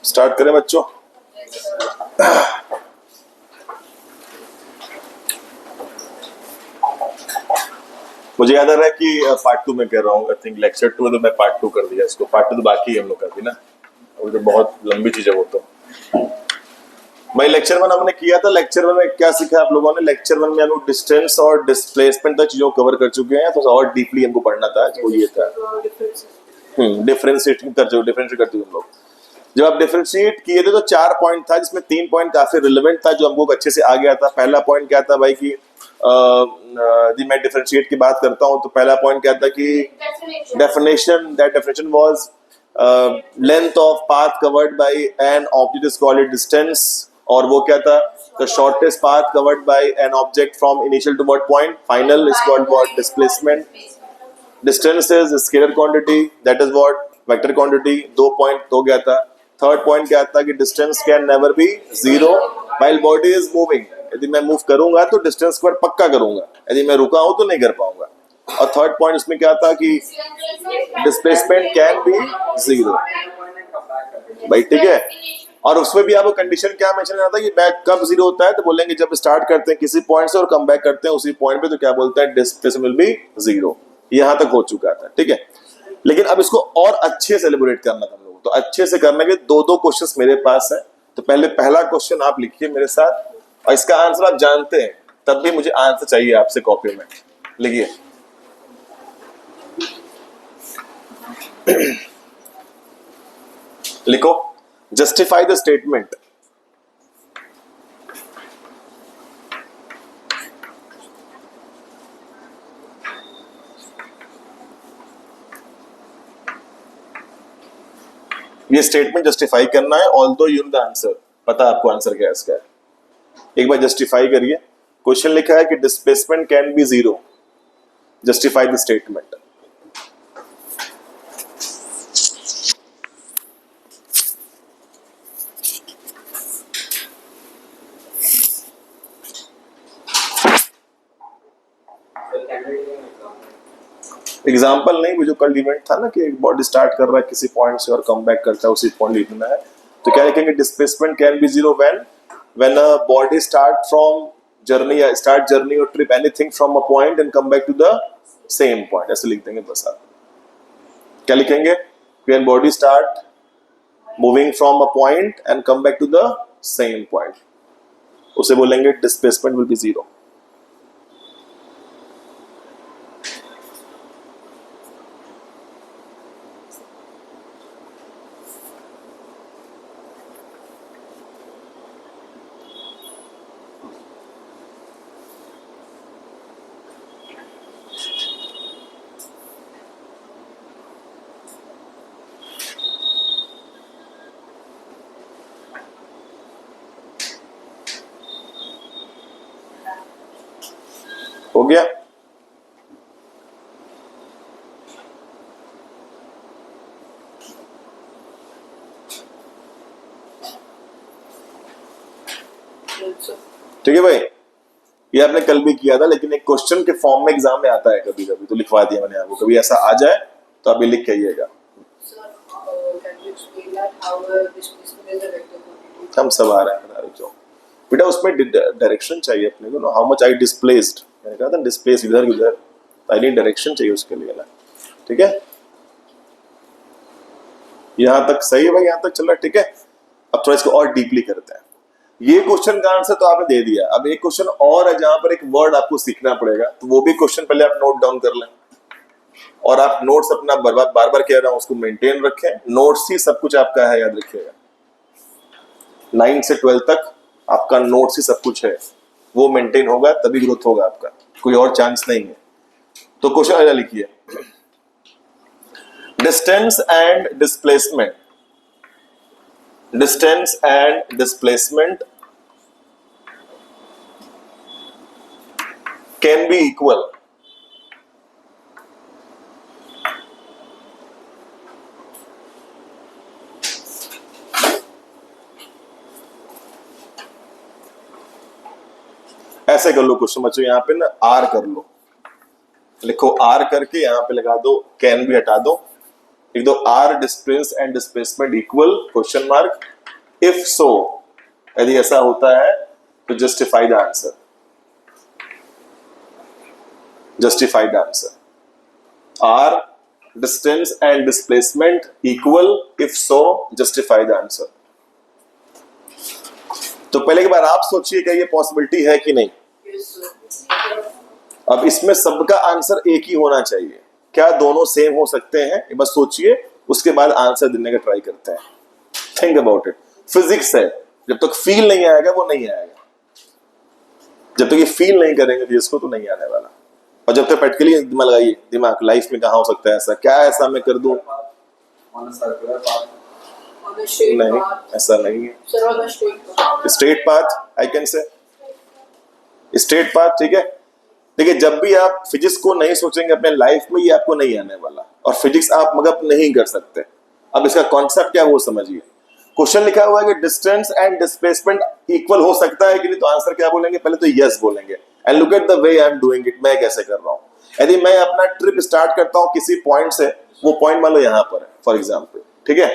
Start करें बच्चों। मुझे याद आ रहा है कि पार्ट 2 में कह रहा हूँ, आई थिंक लेक्चर 2 तो मैं पार्ट 2 कर दिया इसको, पार्ट 2 तो बाकी है हम लोग का भी ना, वो तो बहुत लंबी चीज है वो तो। भाई लेक्चर 1 हमने किया था, लेक्चर 1 में क्या सीखा आप लोगों ने? लेक्चर 1 में हम लोग डिस्टेंस और डिस्प्लेसमेंट तक चीजों को कवर कर चुके हैं, तो और डीपली हमको पढ़ना था, वो ये था डिफरेंशिएट कर चुके, डिफरेंशिएट कर चुके हम लोग। जब आप डिफरेंशिएट किए थे तो 4 पॉइंट था, जिसमें 3 पॉइंट काफी रिलेवेंट था जो हमको अच्छे से आ गया था। पहला पॉइंट क्या था भाई कि यदि मैं डिफरेंशिएट की बात करता हूं तो पहला पॉइंट क्या था कि definition, that definition was length of path covered by an object is called distance, और वो क्या था? The shortest path covered by an object from initial to what point final is called what? Displacement. Distance is scalar quantity, that is what? Vector quantity. 2 point हो गया था। Third point क्या था कि distance can never be zero while body is moving. यदि मैं move करूंगा तो डिस्टेंस स्क्वायर पक्का करूंगा, यदि मैं रुका हूं तो नहीं कर पाऊंगा। और थर्ड पॉइंट उसमें क्या था कि डिस्प्लेसमेंट कैन बी जीरो। भाई ठीक है। और उसमें भी आपको कंडीशन क्या मेंशन करना था कि बैक कब जीरो होता है? तो बोलेंगे जब स्टार्ट करते हैं किसी पॉइंट से और कम बैक करते हैं उसी पॉइंट पे, तो क्या बोलते हैं? Displacement will be zero. यहां तक हो चुका था, ठीक है। लेकिन अब इसको और अच्छे से एलिबोरेट करना था हम लोग, तो अच्छे से करने के दो क्वेश्चंस मेरे पास है। तो पहले पहला क्वेश्चन आप लिखिए मेरे साथ, और इसका आंसर आप जानते हैं, तब भी मुझे आंसर चाहिए आपसे कॉपी में। लिखिए लिखो, जस्टिफाई द स्टेटमेंट। ये स्टेटमेंट जस्टिफाई करना है, although you know the answer, पता आपको आंसर क्या है इसका। एक बार जस्टिफाई करिए। क्वेश्चन लिखा है कि displacement can be zero, justify the statement. Example नहीं, वो जो कल इवेंट था ना कि एक बॉडी स्टार्ट कर रहा है किसी पॉइंट से और कम बैक करता है, उसी पॉइंट लिखना है। तो क्या लिखेंगे? Displacement can be zero when a body start from journey, start journey और trip anything from a point and come back to the same point. ऐसे लिख देंगे बस आप। क्या लिखेंगे? When body start moving from a point and come back to the same point, उसे बोलेंगे डिस्प्लेसमेंट विल बी जीरो। हो गया? ठीक है भाई, ये आपने कल भी किया था, लेकिन एक क्वेश्चन के फॉर्म में एग्जाम में आता है कभी कभी, तो लिखवा दिया मैंने आपको। कभी ऐसा आ जाए तो आप ये लिख के आइएगा। हम सब आ रहे हैं जो बेटा, उसमें डायरेक्शन चाहिए अपने को ना। हाउ मच आई डिस्प्लेस्ड, मैंने कहा था डिस्प्लेस इधर उधर, आई नीड डायरेक्शन चाहिए उसके लिए ना। ठीक है, यहां तक सही है भाई, यहां तक चल रहा है, ठीक है। अब थोड़ा इसको और डीपली करते हैं। ये क्वेश्चन का आंसर तो आपने दे दिया। अब एक क्वेश्चन और है जहां पर एक वर्ड आपको सीखना पड़ेगा, तो वो भी क्वेश्चन पहले आप नोट डाउन कर लें, और आप नोट्स अपना बार बार कह रहा हूं उसको मेंटेन रखें। नोट्स ही सब कुछ आपका है, याद रखिएगा। 9 से 12 तक आपका नोट्स ही सब कुछ है, वो मेंटेन होगा तभी ग्रोथ होगा आपका, कोई और चांस नहीं है। तो क्वेश्चन लिखिए, distance and displacement, distance and displacement can be equal ऐसे कर लो क्वेश्चन बच्चों, यहाँ पे ना आर कर लो, लिखो आर करके यहाँ पे लगा दो, कैन भी हटा दो, लिख दो are distance and displacement equal question mark, if so, यदि ऐसा होता है तो justify the answer, justify the answer. Are distance and displacement equal? If so, justify the answer. तो पहले एक बार आप सोचिए क्या ये पॉसिबिलिटी है कि नहीं। अब इसमें सबका आंसर एक ही होना चाहिए, क्या दोनों सेम हो सकते हैं, ये बस सोचिए, उसके बाद आंसर देने का ट्राई करते हैं। थिंक अबाउट इट, फिजिक्स है, जब तक फील नहीं आएगा वो नहीं आएगा, जब तक ये फील नहीं करेंगे जिसको तो नहीं आने वाला। और जब तक प्रैक्टिकली दिमाग लगाइए, दिमाग लाइफ में कहाँ हो सकता है ऐसा, क्या ऐसा मैं कर दूं, नहीं ऐसा नहीं है। Straight path, I can say straight path, ठीक है। देखिए जब भी आप फिजिक्स को नहीं सोचेंगे अपने लाइफ में, ये आपको नहीं आने वाला, और फिजिक्स आप मगर नहीं कर सकते। अब इसका कॉन्सेप्ट क्या है वो समझिए। क्वेश्चन लिखा हुआ है कि डिस्टेंस एंड डिस्प्लेसमेंट इक्वल हो सकता है कि नहीं, तो आंसर क्या बोलेंगे, पहले तो यस बोलेंगे। And look at the way I am doing it, मैं कैसे कर रहा हूं। यदि मैं अपना ट्रिप स्टार्ट करता हूं किसी पॉइंट से, वो पॉइंट मान लो यहां पर है फॉर एग्जांपल, ठीक है।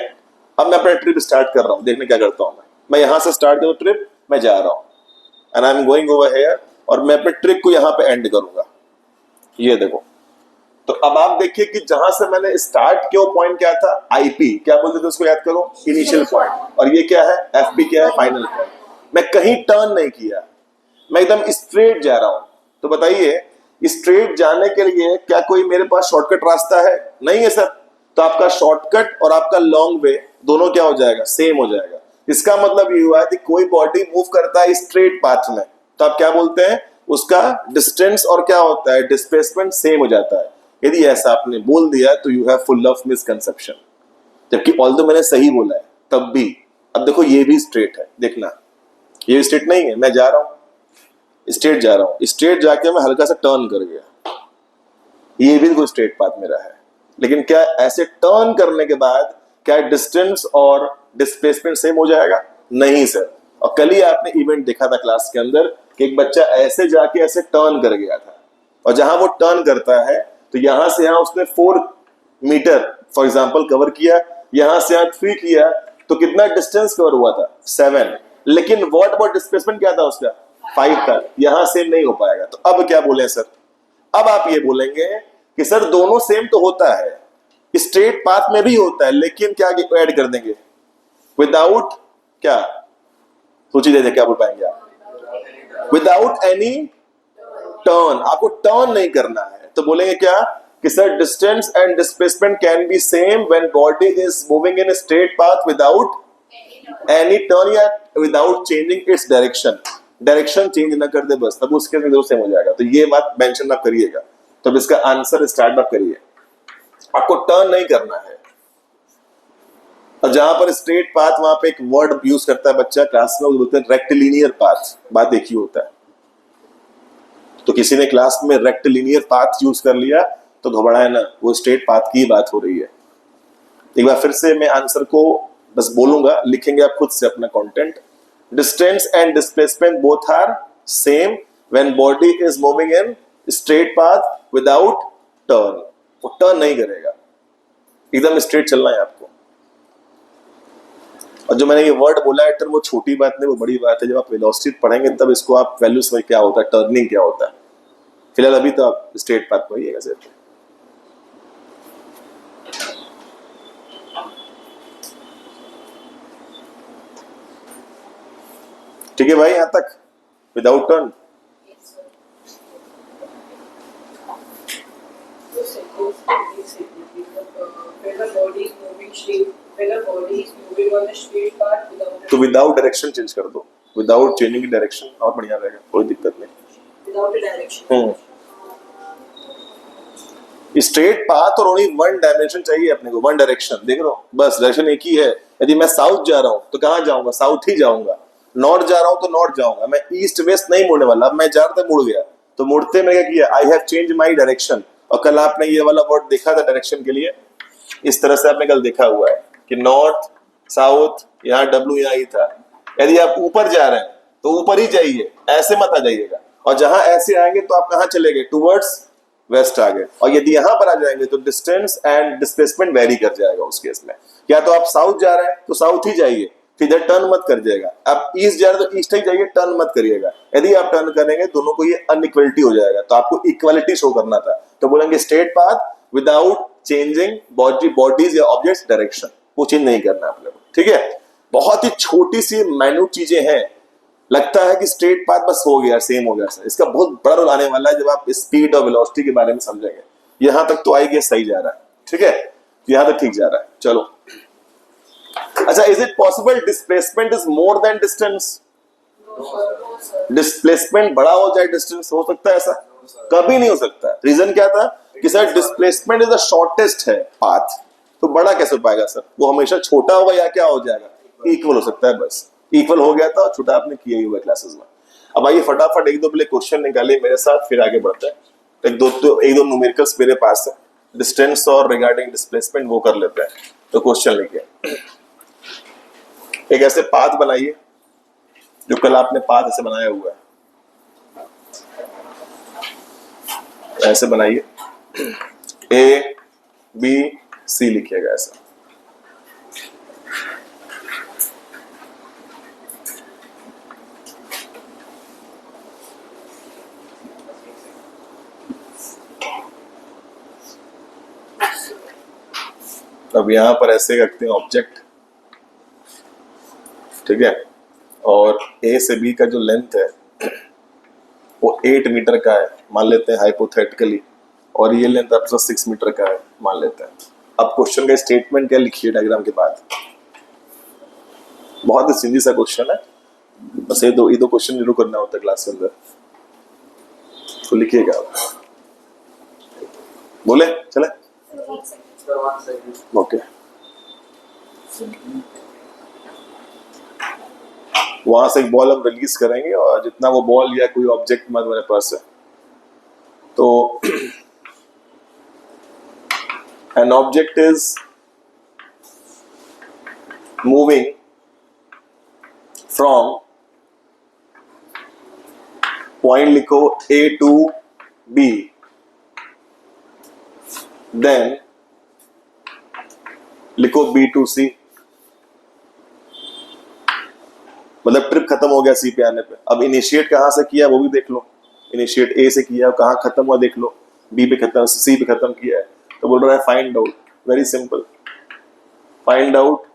अब मैं अपना ट्रिप स्टार्ट कर रहा हूं, देखने क्या करता हूं मैं यहां से स्टार्ट करूं ट्रिप, मैं जा रहा हूं and I am going over here, और मैं अपने ट्रिप को यहां पे एंड करूंगा, ये देखो। तो अब आप देखिए कि जहां से मैंने स्टार्ट किया पॉइंट क्या था, आईपी क्या बोलते थे उसको, याद करो, इनिशियल पॉइंट, और ये क्या है, एफपी क्या है, फाइनल पॉइंट। मैं कहीं टर्न नहीं किया, मैं एकदम स्ट्रेट जा रहा हूं। तो बताइए स्ट्रेट जाने के लिए क्या कोई मेरे पास शॉर्टकट रास्ता है, नहीं है सर। तो आपका शॉर्टकट और आपका लॉन्ग वे दोनों क्या हो जाएगा, सेम हो जाएगा। इसका मतलब ये हुआ कि कोई बॉडी मूव करता है स्ट्रेट पाथ में, तो आप क्या बोलते हैं, उसका डिस्टेंस और क्या होता है, डिस्प्लेसमेंट सेम हो जाता है। यदि ऐसा आपने बोल दिया तो you have full of misconception, जबकि ऑल्दो मैंने सही बोला है तब भी। अब देखो ये भी स्ट्रेट है, देखना ये स्ट्रेट नहीं है, मैं जा रहा हूं स्ट्रेट जा रहा हूं, स्ट्रेट जाके मैं हल्का सा टर्न कर गया, ये भी कोई स्ट्रेट पाथ मेरा है। लेकिन क्या ऐसे टर्न करने के बाद क्या डिस्टेंस और डिस्प्लेसमेंट सेम हो जाएगा, नहीं सर। और कल ही आपने इवेंट देखा था क्लास के अंदर कि एक बच्चा ऐसे जाके ऐसे टर्न कर गया था, और जहां वो टर्न करता है तो यहां से यहां उसने 4 मीटर फॉर एग्जांपल कवर किया, यहां से यहां 3 किया, तो कितना डिस्टेंस कवर हुआ था, 7। लेकिन व्हाट अबाउट डिस्प्लेसमेंट क्या था उसका, 5 था। यहां सेम नहीं हो पाएगा। तो अब क्या बोले सर, अब आप ये बोलेंगे कि सर दोनों सेम तो होता है, स्ट्रेट पाथ में भी होता है, लेकिन क्या ऐड कर देंगे, विदाउट क्या, सोचिए क्या बोल पाएंगे आप, विदाउट एनी टर्न, आपको टर्न नहीं करना है। तो बोलेंगे क्या कि sir distance and displacement can be same when body is moving in straight path without any turn या without changing its direction. Direction change ना कर दे बस, तब उसके अंदर सेम हो जाएगा। तो ये बात मेंशन आप करिएगा। तो अब इसका आंसर स्टार्ट आप करिए, आपको टर्न नहीं करना है। और जहां पर स्ट्रेट पाथ, वहां पे एक वर्ड यूज करता है बच्चा क्लास में, बोलते हैं रेक्टिलिनियर पाथ, बात देखी होता है। तो किसी ने क्लास में रेक्टिलिनियर पाथ यूज कर लिया तो घबराए ना, वो स्ट्रेट पाथ की बात हो रही है। एक बार फिर से मैं आंसर को बस बोलूंगा, लिखेंगे आप खुद से अपना content. Distance and displacement both are same when body is moving in straight path without turn. वो टर्न नहीं करेगा, एकदम स्ट्रेट चलना है आपको। और जो मैंने ये वर्ड बोला है टर्न, वो छोटी बात नहीं, वो बड़ी बात है। जब आप वेलोसिटी पढ़ेंगे तब इसको आप वैल्यू समझ क्या होता है, टर्निंग क्या होता है। फिलहाल अभी तो आप स्ट्रेट पाथ पढ़िएगा सिर्फ। ठीक है भाई, यहां तक विदाउट टर्न। तो विदाउट डायरेक्शन चेंज कर दो, विदाउट चेंजिंग डायरेक्शन, और बढ़िया रहेगा, कोई दिक्कत नहीं। विदाउट डायरेक्शन स्ट्रेट पाथ और ओनली वन डायमेंशन चाहिए अपने को, वन डायरेक्शन। देख रहे हो, बस डायरेक्शन एक ही है। यदि मैं साउथ जा रहा हूं तो कहां जाऊंगा, साउथ ही जाऊंगा। नॉर्थ जा रहा हूं तो नॉर्थ जाऊंगा, मैं ईस्ट वेस्ट नहीं मुड़ने वाला। अब मैं जा रहा था, मुड़ गया, तो मुड़ते मैं क्या किया, I have change my direction. और कल आपने ये वाला वर्ड देखा था डायरेक्शन के लिए, इस तरह से आपने कल देखा हुआ है कि नॉर्थ साउथ, यहाँ डब्ल्यू यहाँ ही था। यदि आप ऊपर जा रहे हैं तो ऊपर ही जाइए, ऐसे मत आ जाइएगा। और जहां ऐसे आएंगे तो आप कहां चले गए, टुवर्ड्स वेस्ट आ गए। और यदि यहां पर आ जाएंगे तो डिस्टेंस एंड डिस्प्लेसमेंट वेरी कर जाएगा उस केस में। या तो आप साउथ जा रहे हैं तो साउथ ही जाइए, फिर इधर टर्न मत कर जाएगा। आप ईस्ट जा रहे हैं तो ईस्ट ही जाइए, टर्न मत करिएगा। यदि आप टर्न करेंगे दोनों को ये अनइक्वलिटी हो जाएगा, तो आपको इक्वालिटी शो करना था, तो बोलेंगे straight path without changing bodies या ऑब्जेक्ट्स डायरेक्शन, वो चेंज नहीं करना आपने, ठीक है। बहुत ही छोटी सी माइन्यूट चीजें हैं, लगता है कि स्ट्रेट पाथ बस हो गया, सेम हो गया सर, इसका बहुत बड़ा रोल आने वाला है जब आप स्पीड और वेलोसिटी के बारे में समझेंगे। यहां तक तो आई गेस सही जा रहा है, ठीक है, यहां तक ठीक जा रहा है, चलो। अच्छा, is it possible displacement is more than distance? Displacement बड़ा हो जाए डिस्टेंस, हो सकता है ऐसा? कभी नहीं हो सकता। रीजन क्या था कि sir displacement is the shortest है पाथ, तो बड़ा कैसे हो पाएगा सर? वो हमेशा छोटा होगा या क्या हो जाएगा, इक्वल हो सकता है, बस इक्वल हो गया था, छोटा आपने किया ही हुआ क्लासेस में। अब आइए फटाफट एक दो पहले क्वेश्चन निकालिए मेरे साथ, फिर आगे बढ़ते हैं। एक दो न्यूमेरिकल्स मेरे पास है, डिस्टेंस और रिगार्डिंग डिस्प्लेसमेंट, वो कर लेते हैं। तो क्वेश्चन लिखिए, एक ऐसे पाथ बनाइए जो कल आपने पाथ ऐसे बनाया हुआ है, ऐसे बनाइए, ए बी सी लिखिएगा ऐसा। अब यहां पर ऐसे रखते हैं ऑब्जेक्ट, ठीक है, और ए से बी का जो लेंथ है वो 8 मीटर का है मान लेते हैं हाइपोथेटिकली, और ये लेंथ आपका 6 मीटर का है मान लेते हैं। अब क्वेश्चन का स्टेटमेंट क्या लिखिए डायग्राम के बाद, बहुत ही सीधी सा क्वेश्चन है, बस ये दो क्वेश्चन जरूर करना होता है क्लास के अंदर, तो लिखिएगा आप, बोले चले, ओके। वहां से एक बॉल हम रिलीज करेंगे, और जितना वो बॉल या कोई ऑब्जेक्ट मेरे पास है, तो N object is moving from, point लिखो A to B, देन लिखो B to C, मतलब ट्रिप खत्म हो गया सी पे आने पे। अब इनिशिएट कहां से किया वो भी देख लो, इनिशिएट ए से किया, कहां खत्म हुआ देख लो, बी पे खत्म, सी पे खत्म किया है। तो बोल रहा है find out, very simple, find out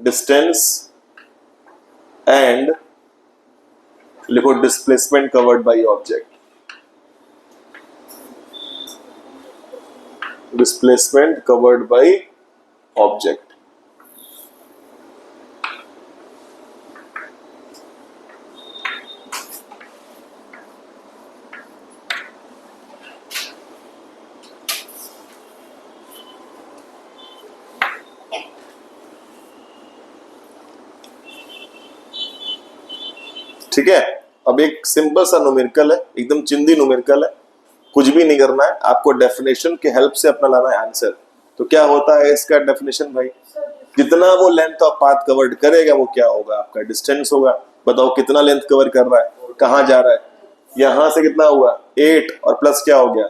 distance and लिखो displacement covered by object, displacement covered by object. ठीक है, अब एक सिंपल सा न्यूमेरिकल है, एकदम चिंदी न्यूमेरिकल है, कुछ भी नहीं करना है आपको, डेफिनेशन के हेल्प से अपना लाना है आंसर। तो क्या होता है इसका डेफिनेशन भाई, जितना वो लेंथ ऑफ पाथ कवर्ड करेगा वो क्या होगा, आपका डिस्टेंस होगा। बताओ कितना लेंथ कवर कर रहा है, कहां जा रहा है, यहां से कितना हुआ 8 और प्लस क्या हो गया,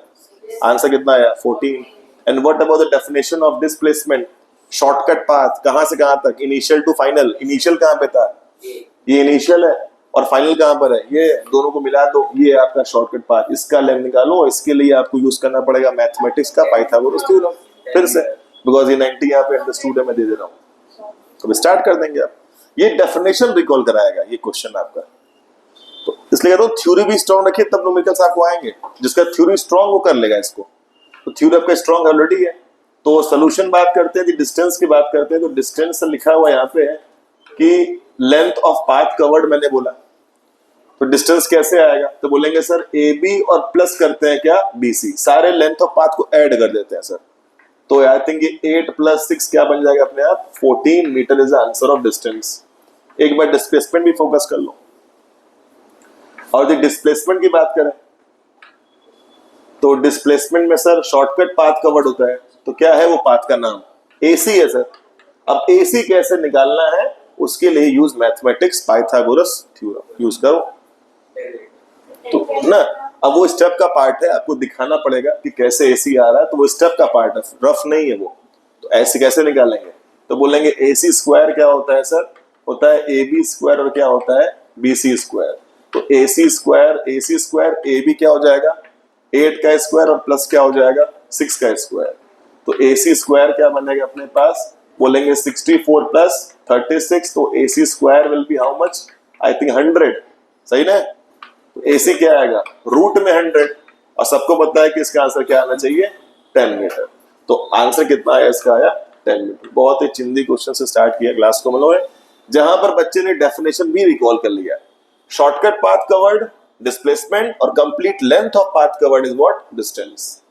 आंसर कितना आया 14। And what about the definition of displacement, shortcut path कहां से कहां तक, इनिशियल टू फाइनल, इनिशियल कहां पे था, ये इनिशियल है, और फाइनल कहां पर है, ये दोनों को मिला दो, ये आपका शॉर्टकट पाथ। इसका लेंथ निकालो, इसके लिए आपको यूज करना पड़ेगा मैथमेटिक्स का पाइथागोरस थ्योरम, फिर से, बिकॉज ये 90 यहाँ पे अंडरस्टूड है, मैं दे दे रहा हूँ। तो स्टार्ट कर देंगे आप, ये डेफिनेशन रिकॉल कराएगा ये क्वेश्चन आपका। तो इसलिए कहता हूँ थ्योरी भी स्ट्रॉन्ग रखिए, तब न्यूमेरिकल्स आपको आएंगे। जिसका थ्योरी स्ट्रॉन्ग वो कर लेगा इसको, तो थ्योरी आपका स्ट्रॉन्ग ऑलरेडी है। तो सोल्यूशन बात करते हैं, डिस्टेंस की बात करते हैं, तो डिस्टेंस लिखा हुआ यहाँ पे है कि लेंथ ऑफ पाथ कवर्ड मैंने बोला, तो डिस्टेंस कैसे आएगा, तो बोलेंगे सर ए बी और प्लस करते हैं क्या बी सी, सारे लेंथ ऑफ पाथ को ऐड कर देते हैं सर। तो आई थिंक ये 8 + 6 क्या बन जाएगा अपने आप, 14 meter is the answer of distance. एक बार डिस्प्लेसमेंट भी फोकस कर लो। और यदि डिस्प्लेसमेंट की बात करें तो डिस्प्लेसमेंट में सर शॉर्टकट पाथ कवर्ड होता है, तो क्या है वो पाथ का नाम, एसी है सर। अब एसी कैसे निकालना है उसके लिए use mathematics, Pythagoras theorem use करो। तो ना। अब वो स्टेप का पार्ट है, आपको दिखाना पड़ेगा कि कैसे एसी आ रहा है, तो वो स्टेप का पार्ट है, रफ नहीं है वो। तो ऐसे कैसे निकालेंगे, तो बोलेंगे AC स्क्वायर क्या होता है सर, होता है AB स्क्वायर और क्या होता है BC स्क्वायर। तो AC स्क्वायर AB क्या हो जाएगा 8 का स्क्वायर और प्लस क्या हो जाएगा 6 का स्क्वायर। तो AC स्क्वायर क्या बनेगा अपने पास, बोलेंगे 64 प्लस 36, तो AC square will be how much, I think 100, सही ना। तो AC क्या आएगा रूट में 100, और सबको पता है कि इसका आंसर क्या आना चाहिए 10 मीटर। तो आंसर कितना आया इसका, आया 10 मीटर। बहुत ही चिंदी क्वेश्चन से स्टार्ट किया क्लास को मनोए, जहां पर बच्चे ने डेफिनेशन भी रिकॉल कर लिया। शॉर्टकट पाथ कवर्ड डिस्प्लेसमेंट और complete length of path covered is what, distance.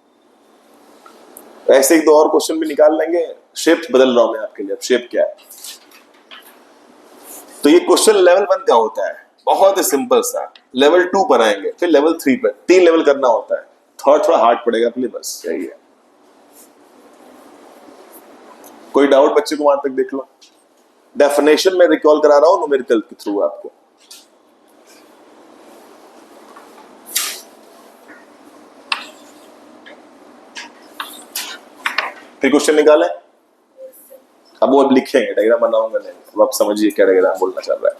ऐसे एक दो और क्वेश्चन भी निकाल लेंगे। शेप बदल रहा हूं मैं आपके लिए, अब शेप क्या है। तो ये क्वेश्चन लेवल 1 का होता है, बहुत ही सिंपल सा। लेवल 2 पर आएंगे, फिर लेवल 3 पर, 3 लेवल करना होता है। थर्ड थोड़ा हार्ड पड़ेगा अपने, बस यही है। कोई डाउट बच्चे को वहां तक देख लो। डेफिनेशन में रिकॉल करा रहा हूं न्यूमेरिकल के थ्रू आपको। फिर क्वेश्चन निकाले, अब वो अब लिखेंगे, डायग्राम बनाऊंगा नहीं, अब आप समझिए क्या डायग्राम बोलना चाह रहा है।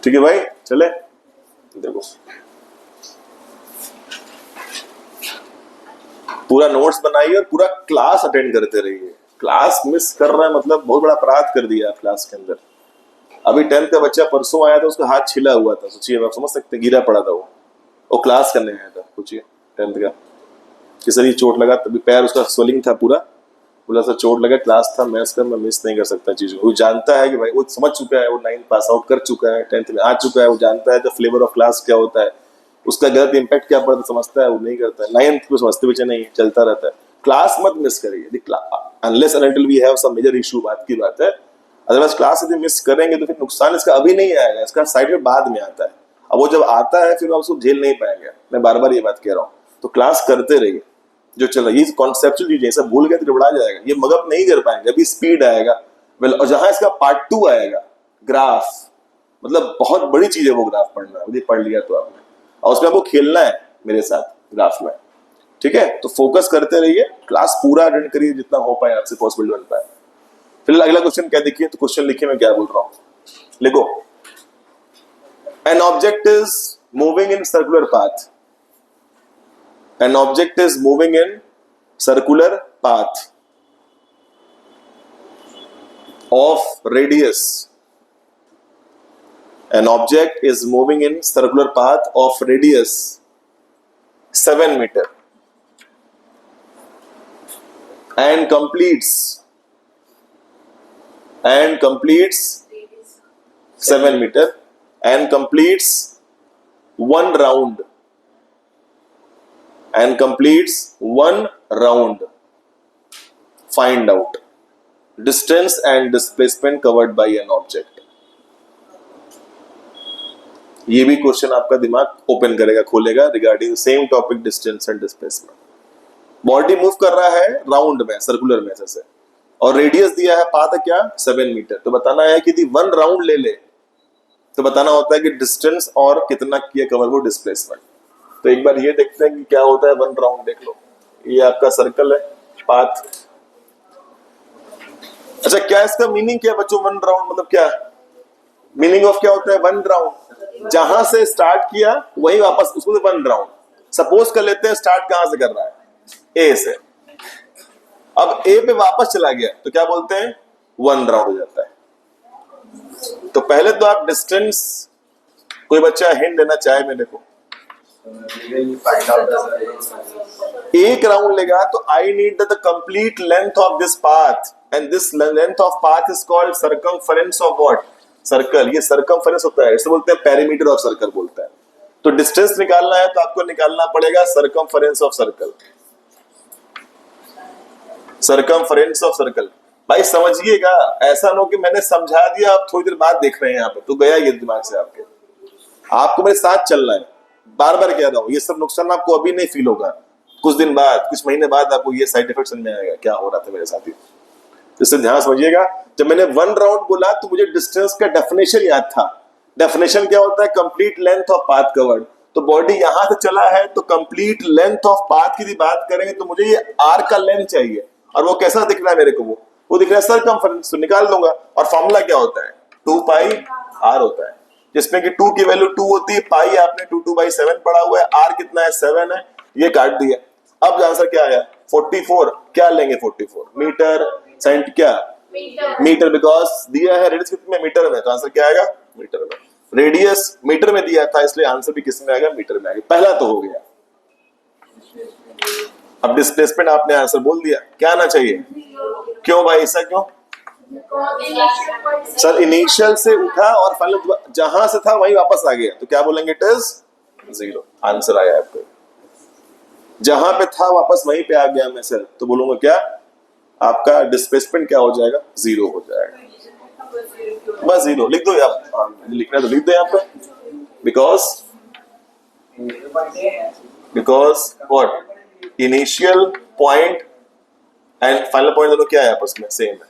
ठीक है भाई, चले देखो, पूरा नोट्स बनाइए और पूरा क्लास अटेंड करते रहिए। क्लास मिस कर रहा है मतलब बहुत बड़ा अपराध कर दिया क्लास के अंदर। अभी 10th का बच्चा परसों आया था, उसका हाथ छिला हुआ था, सोचिए आप समझ सकते, गिरा पड़ा था वो क्लास करने आया था, सोचिए 10th का, किसी भी चोट लगा, तभी पैर उसका स्वेलिंग था पूरा, बोला सर चोट लगा, क्लास था मैथ्स का, मैं मिस नहीं कर सकता चीजों। वो जानता है कि भाई वो समझ चुका है, वो 9th पास आउट कर चुका है, 10th में आ चुका है, वो जानता है द फ्लेवर ऑफ क्लास क्या होता है, उसका गलत इंपैक्ट क्या पड़ता समझता है, वो नहीं करता है। 9th को समझते बच्चे नहीं, चलता रहता है। क्लास मत मिस करिए, unless and until we have some major issue, बात की बात है। अदरवाइज क्लास यदि मिस करेंगे तो फिर नुकसान इसका अभी नहीं आएगा, इसका साइड में बाद में आता है। अब वो जब आता है फिर आप उसको झेल नहीं पाएंगे। मैं बार बार ये बात कह रहा हूँ, तो क्लास करते रहिए जो चल रहा है। ये कॉन्सेप्चुअल चीजें सब भूल गए तो गड़बड़ा जाएगा, ये मगअप नहीं कर पाएंगे। अभी स्पीड आएगा वेल, और जहां इसका पार्ट 2 आएगा ग्राफ, मतलब बहुत बड़ी चीज है वो ग्राफ पढ़ना, यदि पढ़ लिया तो आपने, और उसमें आपको खेलना है मेरे साथ ग्राफ में, ठीक है। तो फोकस करते रहिए, क्लास पूरा अटेंड करिए जितना हो पाए आपसे पॉसिबल बन पाए। फिर अगला क्वेश्चन क्या देखिए, तो क्वेश्चन लिखिए मैं क्या बोल रहा हूं, लिखो। N object is moving in circular path, an object is moving in circular path of radius, an object is moving in circular path of radius 7 meter and completes 7 meter and completes one round find out distance and displacement covered by an object। ये भी question आपका दिमाग open करेगा, खोलेगा regarding same topic, distance and displacement. Body move कर रहा है round में, सर्कुलर में जैसे, और रेडियस दिया है पाथ क्या 7 मीटर। तो बताना है कि यदि 1 राउंड ले ले तो बताना होता है कि डिस्टेंस और कितना किया कवर, वो डिस्प्लेसमेंट। तो एक बार ये देखते हैं कि क्या होता है 1 राउंड। देख लो, ये आपका सर्कल है, पाथ। अच्छा, क्या इसका मीनिंग क्या बच्चों, 1 राउंड मतलब क्या, मीनिंग ऑफ क्या होता है 1 राउंड, जहां से स्टार्ट किया वही वापस, उसको 1 राउंड। सपोज कर लेते हैं स्टार्ट कहां से कर रहा है, ए से, अब ए पे वापस चला गया तो क्या बोलते हैं 1 राउंड हो जाता है। तो पहले तो आप डिस्टेंस, कोई बच्चा हिंट देना चाहे मेरे को, 1 राउंड लेगा तो I need the complete length of this path, and this length of path is called circumference of what, circle. ये सर्कमफरेंस होता है, इसे बोलते हैं पेरीमीटर ऑफ सर्कल बोलता है। तो डिस्टेंस निकालना है तो आपको निकालना पड़ेगा circumference of circle, circumference of circle. भाई समझिएगा, ऐसा ना हो कि मैंने समझा दिया आप थोड़ी देर बाद देख रहे हैं यहाँ पे, तो गया ये दिमाग से आपके। आपको मेरे साथ चलना है, बार बार कह रहा हूं, ये सब नुकसान आपको अभी नहीं फील होगा, कुछ दिन बाद, कुछ महीने बाद आपको ये साइड इफेक्ट समझ में आएगा क्या हो रहा था मेरे साथ ही। इससे ध्यान समझिएगा, जब मैंने 1 राउंड बोला तो मुझे डिस्टेंस का डेफिनेशन याद था। डेफिनेशन क्या होता है? Complete length of path covered. तो बॉडी यहां से चला है तो कंप्लीट लेंथ ऑफ पाथ की बात करेंगे तो मुझे ये आर का लेंथ चाहिए, और वो कैसा दिख रहा है मेरे को? वो दिख रहा है सर्कमफरेंस। तो निकाल दूंगा, और फॉर्मूला क्या होता है? 2 पाई आर होता है, जिसमें कि 2 की वैल्यू 2 होती है, पाई आपने 2/7 पढ़ा हुआ है, आर कितना है? 7 है, ये काट दिया। अब आंसर क्या आया? 44। क्या लेंगे? 44 मीटर सेंट, क्या मीटर, बिकॉज दिया है रेडियस कितने में? मीटर में, तो आंसर क्या आएगा? मीटर में। रेडियस मीटर में दिया था, इसलिए आंसर भी किस में आएगा? मीटर में आएगा। पहला तो हो गया। अब डिस्प्लेसमेंट आपने आंसर बोल दिया, क्या आना चाहिए? क्यों भाई, ऐसा क्यों? सर इनिशियल से उठा और फाइनल जहां से था वहीं वापस आ गया, तो क्या बोलेंगे? It is 0। आंसर आया आपको। जहां पे था वापस वहीं पे आ गया मैं सर, तो बोलूंगा क्या? आपका डिस्प्लेसमेंट क्या हो जाएगा? 0 हो जाएगा। बस 0 लिख दो आप, लिखना तो लिख दो यहाँ पे, because what? Initial point and final point दोनों क्या है आपस में? सेम है,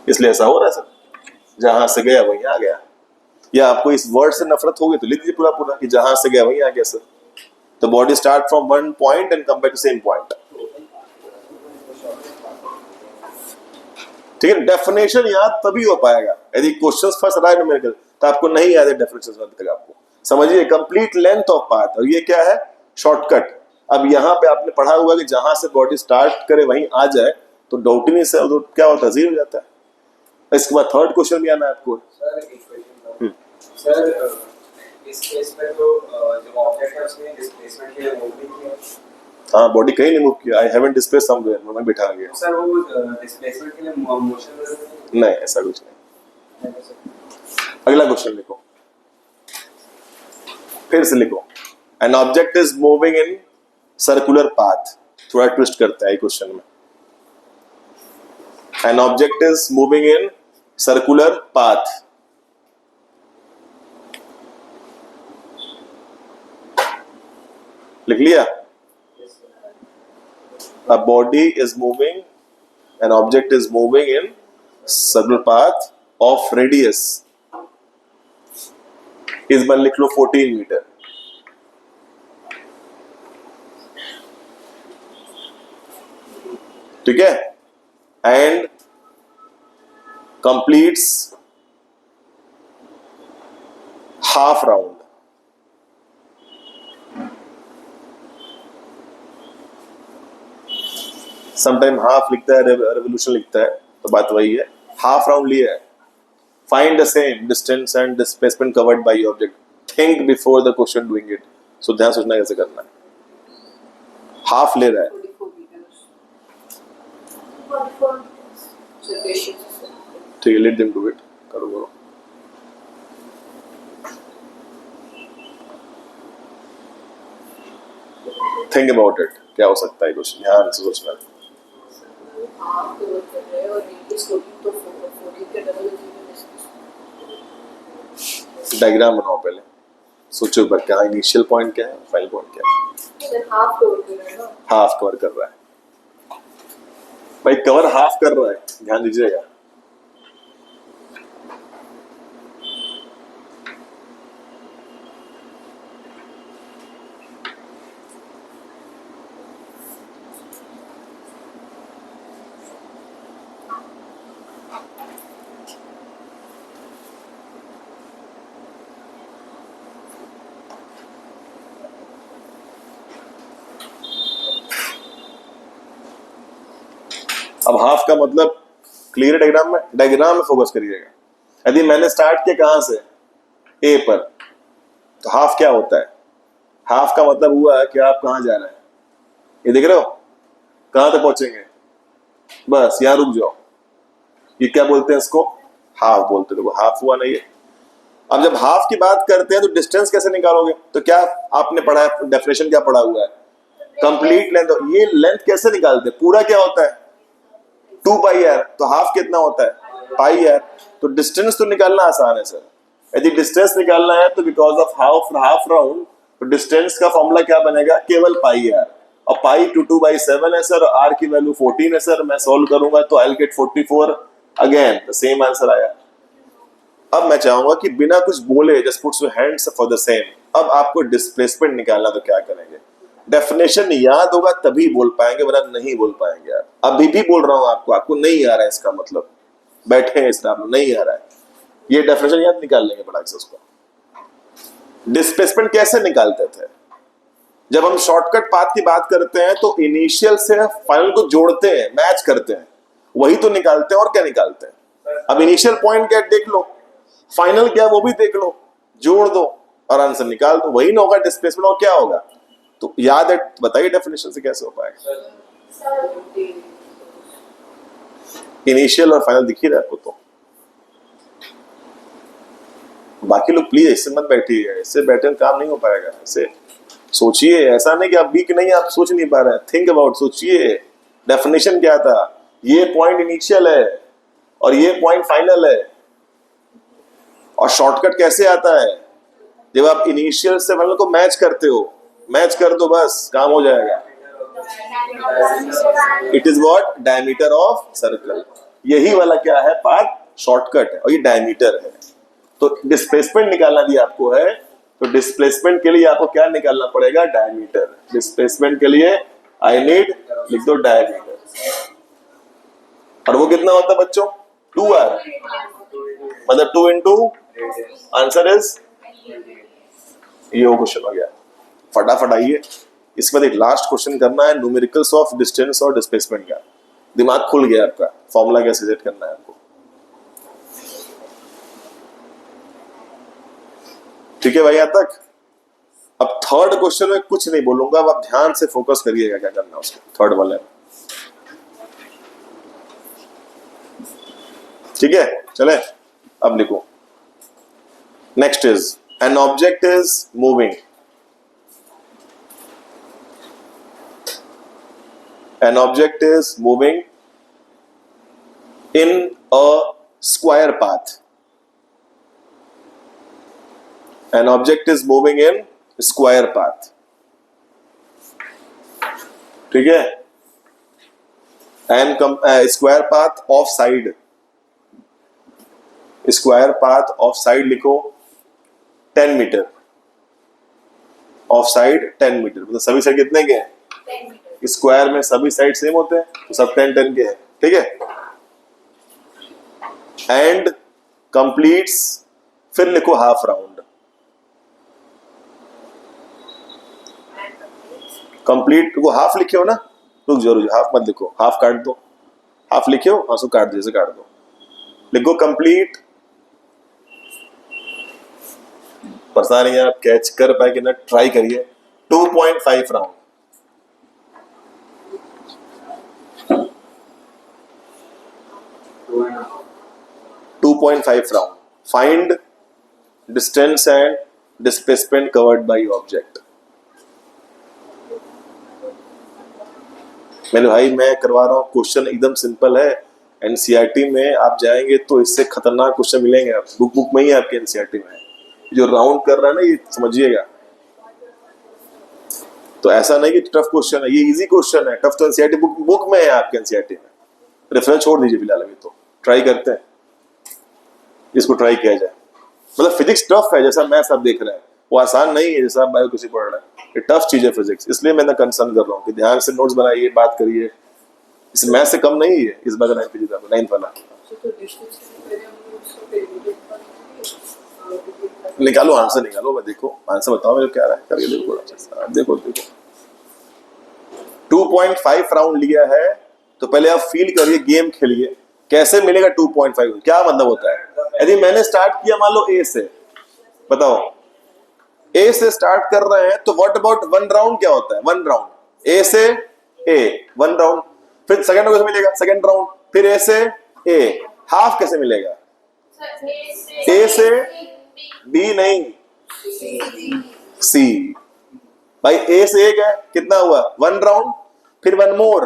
इसलिए ऐसा हो रहा है सर। जहां से गया वहीं आ गया। या आपको इस वर्ड से नफरत होगी तो लिख दीजिए पूरा पूरा कि जहां से गया वहीं आ गया सर। तो body start from 1 point and come back to same point. ठीक है, डेफिनेशन याद तभी हो पाएगा यदि क्वेश्चंस फंस रहा है न्यूमेरिकल, तो आपको नहीं याद है डेफिनेशन अभी तक आपको। समझिए, कंप्लीट लेंथ ऑफ पाथ, और ये क्या है? शॉर्टकट। अब यहाँ पे आपने पढ़ा हुआ कि जहां से बॉडी स्टार्ट करे वहीं आ जाए, तो डाउट ही नहीं सर, तो क्या होता है? 0 हो जाता है। इसके बाद थर्ड क्वेश्चन भी आना है आपको। सर एक क्वेश्चन था सर, इस केस में तो जो ऑब्जेक्ट है उसने डिस्प्लेसमेंट के लिए मूव नहीं किया। हाँ, बॉडी कहीं नहीं मूव किया। आई हैवंट डिस्प्लेस्ड समवेयर, मैं बिठा गया सर। वो डिस्प्लेसमेंट के लिए मोशन नहीं, ऐसा कुछ नहीं। अगला क्वेश्चन लिखो, फिर से लिखो। N object is moving in circular path. थोड़ा ट्विस्ट करता है क्वेश्चन में। N object is moving in circular path. लिख लिया? A body is moving, an object is moving in circular path of radius, इस बार लिख लो 14 मीटर। ठीक है, and completes half round। Sometime half लिखता है, रेवोल्यूशन लिखता है, तो बात वही है। हाफ राउंड लिया है। Find the same distance and displacement covered by your object. Think before the question doing it. So ध्यान सोचना कैसे करना है। हाफ ले रहा है, ठीक है, लेट देम डू इट। करो करो। थिंक अबाउट इट, क्या हो सकता है क्वेश्चन, ध्यान से सोचना है। डायग्राम बनाओ पहले, सोचो पर क्या इनिशियल पॉइंट क्या है, फाइनल पॉइंट क्या है। हाफ कवर कर रहा है भाई, कवर हाफ कर रहा है, ध्यान दीजिएगा। अब हाफ का मतलब क्लियर डायग्राम में, डायग्राम में फोकस करिएगा। यदि मैंने स्टार्ट किया कहां से? ए पर, तो हाफ क्या होता है? हाफ का मतलब हुआ कि आप कहां जा रहे हैं, ये देख रहे हो, कहां तक पहुंचेंगे, बस यहां रुक जाओ। ये क्या बोलते हैं इसको? हाफ बोलते हैं। हाफ हुआ नहीं है। अब जब हाफ की बात करते हैं तो डिस्टेंस कैसे निकालोगे? तो क्या आपने पढ़ा है, डेफिनेशन क्या पढ़ा हुआ है? Complete length. ये लेंथ कैसे निकालते हैं? पूरा क्या होता है? 2 पाई आर। तो हाफ कितना होता है? पाई आर। तो डिस्टेंस तो निकालना आसान है सर। यदि डिस्टेंस निकालना है तो बिकॉज ऑफ हाफ राउंड, तो डिस्टेंस का फॉर्मूला क्या बनेगा? केवल पाई आर। और पाई 2/7 है सर, आर की वैल्यू 14 है सर, मैं सॉल्व करूंगा तो I will get 44, again the same answer आया। अब मैं चाहूंगा कि बिना कुछ बोले just puts your hands for the same. अब आपको डिस्प्लेसमेंट निकालना, तो क्या करेंगे? डेफिनेशन याद होगा तभी बोल पाएंगे, वरना नहीं बोल पाएंगे आप। अभी भी बोल रहा हूं आपको नहीं आ रहा है इसका मतलब, बैठे हैं इस राम नहीं आ रहा है, ये डेफिनेशन याद निकाल लेंगे बड़ा से उसको। डिस्प्लेसमेंट कैसे निकालते थे? जब हम शॉर्टकट पाथ की बात करते हैं तो इनिशियल से फाइनल को जोड़ते हैं, मैच करते हैं, वही तो निकालते हैं। और क्या निकालते हैं? अब इनिशियल पॉइंट क्या देख लो, फाइनल क्या वो भी देख लो, जोड़ दो और आंसर निकाल दो, वही ना होगा डिस्प्लेसमेंट। और क्या होगा? तो याद है, बताइए डेफिनेशन से कैसे हो पाएगा? इनिशियल और फाइनल दिख ही रहा है आपको, तो बाकी लोग प्लीज इससे मत बैठिए, इससे बैठे काम नहीं हो पाएगा। इससे सोचिए, ऐसा नहीं कि आप वीक नहीं, आप सोच नहीं पा रहे हैं, थिंक अबाउट, सोचिए डेफिनेशन क्या था। ये पॉइंट इनिशियल है और ये पॉइंट फाइनल है। और शॉर्टकट कैसे आता है? जब आप इनिशियल से फाइनल को मैच करते हो, मैच कर दो बस काम हो जाएगा। It is what? Diameter of circle. यही वाला क्या है? पाथ शॉर्टकट है और ये डायमीटर है। तो डिस्प्लेसमेंट निकालना दिया आपको है, तो डिस्प्लेसमेंट के लिए आपको क्या निकालना पड़ेगा? डायमीटर। डिस्प्लेसमेंट के लिए आई नीड, लिख दो डायमीटर। और वो कितना होता है बच्चों? 2r, मतलब 2 इंटू आंसर इज, ये वो क्वेश्चन हो गया। फटाफट आइए, इसके बाद एक लास्ट क्वेश्चन करना है, न्यूमेरिकल्स ऑफ डिस्टेंस और डिस्प्लेसमेंट का। दिमाग खुल गया आपका, फॉर्मूला कैसे सेट करना है आपको। ठीक है भाई यहां तक? अब थर्ड क्वेश्चन में कुछ नहीं बोलूंगा, अब आप ध्यान से फोकस करिएगा क्या करना है उसको, थर्ड वाले। ठीक है, चले अब लिखो। Next is an object is moving, an object is moving in a square path. An object is moving in square path. ठीक है? And square path of side. Square path of side लिखो 10 metre, of side 10 metre, मतलब सभी side कितने के हैं? 10 metre. Square में सभी साइड सेम होते हैं तो सब 10 के हैं। ठीक है? एंड कंप्लीट्स, फिर लिखो हाफ राउंड। कंप्लीट को हाफ लिखे हो ना, रुक जरूर, हाफ मत लिखो, हाफ काट दो। हाफ लिखे हो, हाँ, सो काट दो, जैसे काट दो, लिखो कंप्लीट। पता नहीं आप कैच कर पाए कि ना, ट्राई करिए। 2.5 round, round. Find distance and displacement covered by object. मेरे भाई मैं करवा रहा हूँ, क्वेश्चन एकदम सिंपल है। एनसीईआरटी में आप जाएंगे तो इससे खतरनाक क्वेश्चन मिलेंगे, आप बुक में ही है आपके एनसीईआरटी में। जो राउंड कर रहा है ना, ये समझिएगा। तो ऐसा नहीं कि टफ क्वेश्चन है, ये इजी क्वेश्चन है। टफ तो एनसीईआरटी बुक में है आपके एनसीईआरटी में। रेफरेंस छोड़ दीजिए फिलहाल, अभी तो ट्राई करते हैं, इसको ट्राई किया जाए। मतलब फिजिक्स टफ है, जैसा मैथ्स आप देख रहे हैं वो आसान नहीं है, जैसा आप बायो किसी पढ़ रहे हैं। ये टफ चीज है फिजिक्स, इसलिए मैं कंसर्न कर रहा हूँ कि ध्यान से नोट्स बनाइए, बात करिए। इस मैथ से कम नहीं है इस बार 9th वाला। निकालो आंसर, निकालो, मैं देखो आंसर बताओ मेरे क्या रहा है, करके देखो। देखो 2.5 राउंड लिया है, तो पहले आप फील करिए, गेम खेलिए, कैसे मिलेगा 2.5, क्या मतलब होता है। यदि मैंने स्टार्ट किया मान लो ए से, बताओ ए से स्टार्ट कर रहे हैं, तो व्हाट अबाउट 1 राउंड क्या होता है? 1 राउंड ए से ए, 1 राउंड। फिर सेकंड कैसे मिलेगा? Second round. फिर ए से ए, हाफ कैसे मिलेगा? ए से बी नहीं, सी। भाई ए से एक है, कितना हुआ? 1 राउंड, फिर 1 मोर,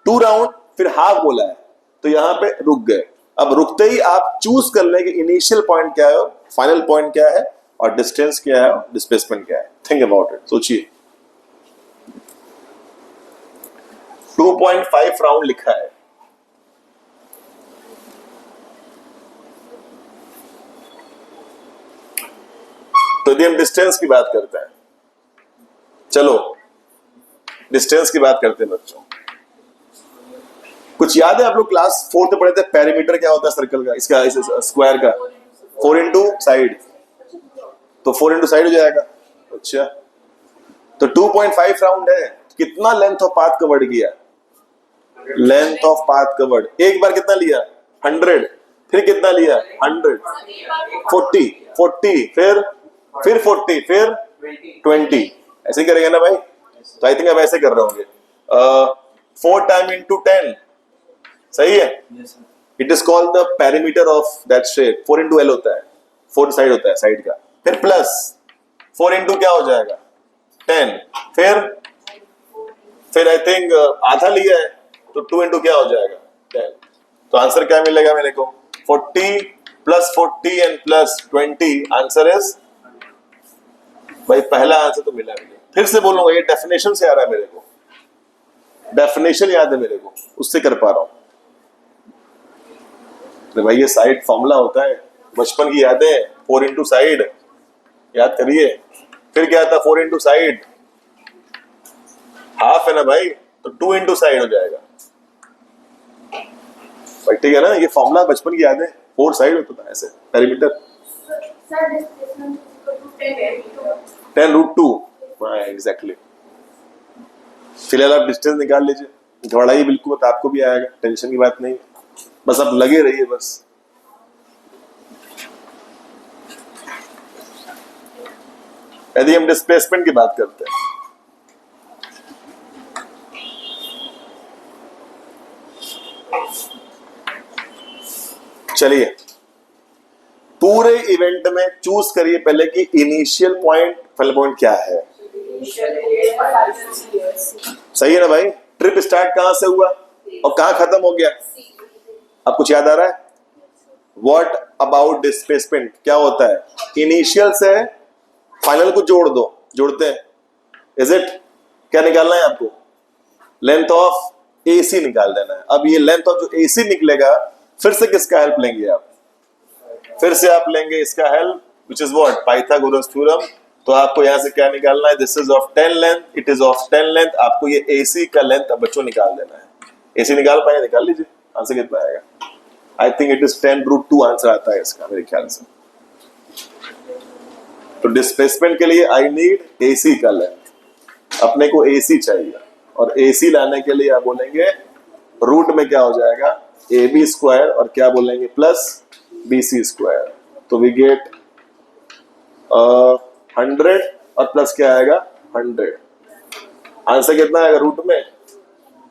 2 राउंड, फिर हाफ बोला है, तो यहां पे रुक गए। अब रुकते ही आप चूज कर लें कि इनिशियल पॉइंट क्या है, फाइनल पॉइंट क्या है, और डिस्टेंस क्या है, डिस्प्लेसमेंट क्या है। थिंक अबाउट इट, सोचिए। 2.5 राउंड लिखा है। तो यदि हम डिस्टेंस की बात करते हैं, चलो डिस्टेंस की बात करते हैं बच्चों। कुछ याद है आप लोग क्लास 4th में पढ़े थे पेरीमीटर क्या होता है सर्कल का, इसका इस स्क्वायर का? 4 इंटू साइड, तो 4 इंटू साइड हो जाएगा। अच्छा, तो 2.5 राउंड है, कितना लेंथ ऑफ पाथ कवर्ड किया? लेंथ ऑफ पाथ कवर्ड एक बार कितना लिया? 100, फिर कितना लिया? 100, 40, 40, फिर 40, फिर 20, ऐसे ही करेंगे ना भाई? तो आई थिंक अब ऐसे कर रहे होंगे। 4 टाइम इंटू 10, सही है? It is called the perimeter of that shape. 4 into L होता है, 4 साइड होता है साइड का, फिर प्लस 4 इंटू क्या हो जाएगा? 10, फिर आई थिंक आधा लिया है तो 2 इंटू क्या हो जाएगा? 10। तो आंसर क्या मिलेगा मेरे को? 40 plus 40 and plus 20, answer is, भाई पहला आंसर तो मिला मुझे। फिर से बोलूंगा, ये डेफिनेशन से आ रहा है मेरे को, डेफिनेशन याद है मेरे को, उससे कर पा रहा हूं। तो भाई ये साइड फॉर्मूला होता है, बचपन की यादें, 4 इंटू साइड याद करिए। फिर क्या था? 4 इंटू साइड हाफ है ना भाई, तो 2 इंटू साइड हो जाएगा भाई, ठीक है ना? ये फॉर्मूला बचपन की यादें, 4 साइड होता था ऐसे पेरीमीटर। 10 root 2, exactly. फिलहाल आप डिस्टेंस निकाल लीजिए, घबराइए बिल्कुल, तो आपको भी आएगा, टेंशन की बात नहीं, बस आप लगे रहिए बस। यदि हम डिस्प्लेसमेंट की बात करते हैं, चलिए पूरे इवेंट में चूज करिए पहले कि इनिशियल पॉइंट, फाइनल पॉइंट क्या है। सही है ना भाई? ट्रिप स्टार्ट कहां से हुआ और कहां खत्म हो गया? अब कुछ याद आ रहा है? व्हाट अबाउट डिस्प्लेसमेंट क्या होता है? इनिशियल से फाइनल को जोड़ दो, जोड़ते हैं, इज इट? क्या निकालना है आपको? लेंथ ऑफ एसी निकाल देना है। अब ये लेंथ ऑफ जो एसी निकलेगा, फिर से किसका हेल्प लेंगे आप? फिर से आप लेंगे इसका help, which is what? Pythagoras theorem. तो आपको यहां से क्या निकालना है? This is of 10 length, it is of 10 length. आपको ये एसी का लेंथ अब बच्चों निकाल देना है। एसी निकाल पाए? निकाल लीजिए, आंसर कितना आएगा? I think it is 10 root 2 answer आता है इसका मेरे ख्याल से। तो डिस्प्लेसमेंट के लिए आई नीड एसी का लेंथ, अपने को एसी चाहिए, और एसी लाने के लिए आप बोलेंगे रूट में क्या हो जाएगा? ए बी स्क्वायर, और क्या बोलेंगे? Plus B C square. तो वी गेट 100 और प्लस क्या आएगा? 100। आंसर कितना आएगा रूट में?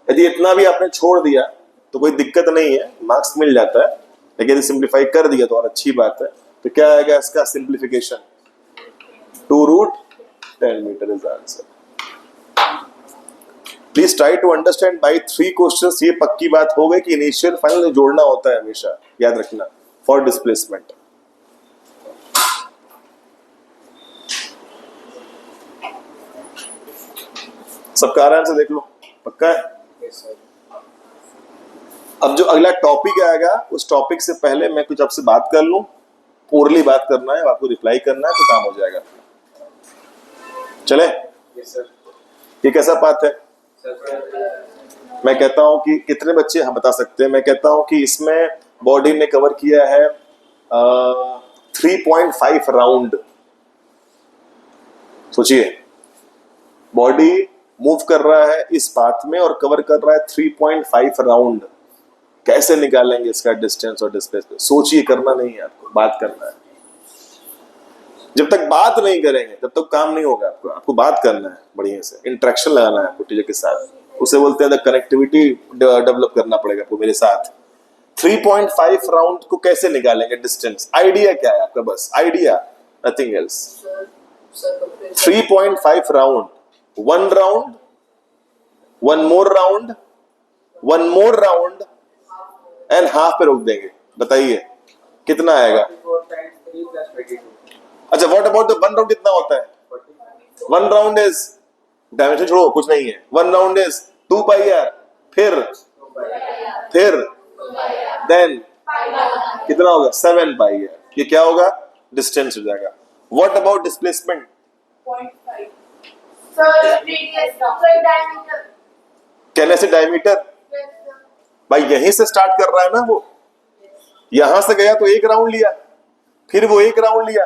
यदि इतना भी आपने छोड़ दिया तो कोई दिक्कत नहीं है, मार्क्स मिल जाता है, लेकिन यदि सिंप्लीफाई कर दिया तो और अच्छी बात है। तो क्या आएगा इसका simplification? 2 root 10 meter is answer. Please try to understand by 3 questions. ये पक्की बात हो गई कि इनिशियल फाइनल जोड़ना होता है हमेशा, याद रखना, फॉर डिस्प्लेसमेंट। सबका आराम से देख लो, पक्का है? अब जो अगला टॉपिक आएगा, उस टॉपिक से पहले मैं कुछ आपसे बात कर लूं। ओरली बात करना है, आपको रिप्लाई करना है, तो काम हो जाएगा। चले? ये कैसा बात है? मैं कहता हूं कि कितने बच्चे हम बता सकते हैं? मैं कहता हूं कि इसमें बॉडी ने कवर किया है 3.5 राउंड। सोचिए, बॉडी मूव कर रहा है इस पाथ में और कवर कर रहा है 3.5 राउंड। कैसे निकालेंगे इसका डिस्टेंस और डिस्प्लेसमेंट? सोचिए, करना नहीं है आपको, बात करना है। जब तक बात नहीं करेंगे तब तक काम नहीं होगा। आपको बात करना है, बढ़िया से इंटरेक्शन लगाना है आपको टीचर के साथ। उसे बोलते हैं कनेक्टिविटी डेवलप करना पड़ेगा आपको मेरे साथ। 3.5 राउंड को कैसे निकालेंगे डिस्टेंस? आइडिया क्या है आपका? बस idea, nothing else. 3.5 round, 1 round, 1 more round, 1 more round and half पे रोक देंगे। बताइए कितना आएगा? अच्छा, व्हाट अबाउट द 1 राउंड कितना होता है? 1 राउंड इज, डायमेंशन छोड़ो, कुछ नहीं है। 1 राउंड इज 2 पाई आर, फिर देन कितना होगा 7 पाई है, ये क्या होगा डिस्टेंस हो जाएगा। What about displacement? 0.5 sir radius sir diameter कहने से डायमीटर भाई यहीं से स्टार्ट कर रहा है ना, वो यहां से गया तो एक राउंड लिया, फिर वो एक राउंड लिया,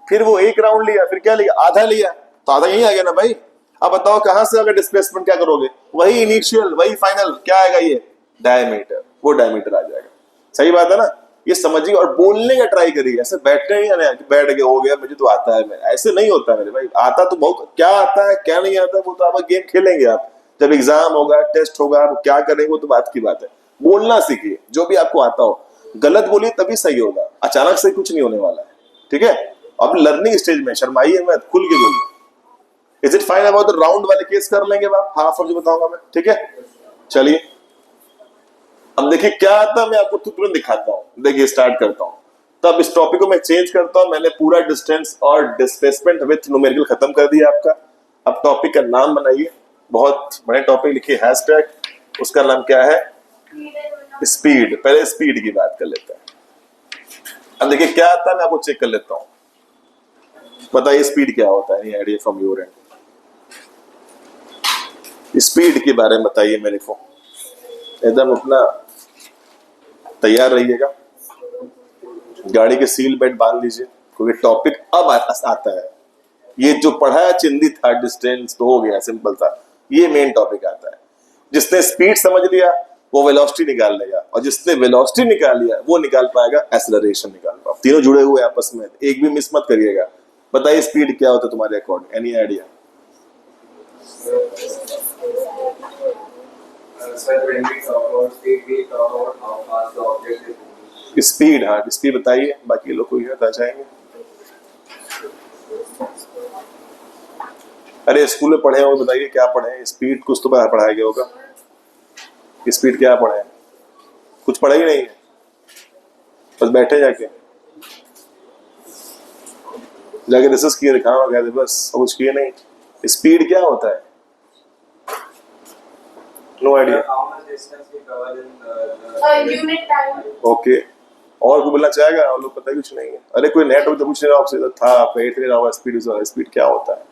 फिर वो एक राउंड लिया, फिर क्या लिया आधा लिया, तो आधा यहीं आ गया ना भाई। अब बताओ कहां से अगर डिस्प्लेसमेंट क्या करोगे, वही इनिशियल वही फाइनल क्या आएगा ये डायमीटर, वो डायमीटर आ जाएगा। सही बात है ना, ये समझिए और बोलने का ट्राई करिए, ऐसे बैठने नहीं आना बैठ के हो गया मुझे तो आता है, मैं ऐसे नहीं होता मेरे भाई। आता तो बहुत क्या आता है क्या नहीं आता वो तो आप गेम खेलेंगे, आप जब एग्जाम होगा टेस्ट होगा आप क्या करेंगे वो तो बात की बात है। बोलना सीखिए, जो भी आपको आता हो गलत बोलिए तभी सही होगा, अचानक से कुछ नहीं होने वाला है, ठीक है। अब लर्निंग स्टेज में शर्माइए मत, खुल के बोलिए। Is it fine about the round वाले केस कर लेंगे आप, हाफ और जो बताऊंगा मैं, ठीक है। चलिए अब देखिए क्या आता है, मैं आपको तुरंत दिखाता हूं। देखिए स्टार्ट करता हूं, तब इस टॉपिक को मैं चेंज करता हूं। मैंने पूरा डिस्टेंस और डिस्प्लेसमेंट विथ न्यूमेरिकल खत्म कर दिया आपका। अब टॉपिक का नाम बनाइए, बहुत बड़े टॉपिक लिखिए हैशटैग, उसका नाम क्या है स्पीड। पहले स्पीड की बात कर लेते हैं। अब देखिए क्या आता है मैं आपको चेक कर लेता हूं, बताइए स्पीड क्या होता है। Any idea from your and? Speed के बारे में बताइए मेरे को, एकदम अपना तैयार रहिएगा, गाड़ी के सील बेल्ट बांध लीजिए क्योंकि टॉपिक अब आता है। ये जो पढ़ा है चिंदी था डिस्टेंस तो हो गया सिंपल था, ये मेन टॉपिक आता है। जिसने स्पीड समझ लिया वो वेलोसिटी निकाल लेगा, और जिसने वेलोसिटी निकाल लिया वो निकाल पाएगा एक्सेलरेशन निकाल पाएगा। तीनों जुड़े हुए आपस में, एक भी मिस मत करिएगा। बताइए स्पीड क्या होता है तुम्हारे अकॉर्डिंग, एनी आइडिया? स्पीड, हाँ स्पीड बताइए, बाकी लोग कोई बता जाएंगे। अरे स्कूल में पढ़े हो बताइए क्या पढ़े, स्पीड कुछ तो पढ़ाया गया होगा। स्पीड क्या पढ़े, कुछ पढ़ा ही नहीं है, बस बैठे जाके रिसर्च किए दिखाना गया थे बस, कुछ किए नहीं। स्पीड क्या होता है? No idea. Unit time okay, और कोई बोलना चाहेगा? और लोग पता ही कुछ नहीं है। अरे कोई नेट हो तो पूछ रहे हो आपसे, तो था आप एट रहा होगा स्पीड, स्पीड क्या होता है?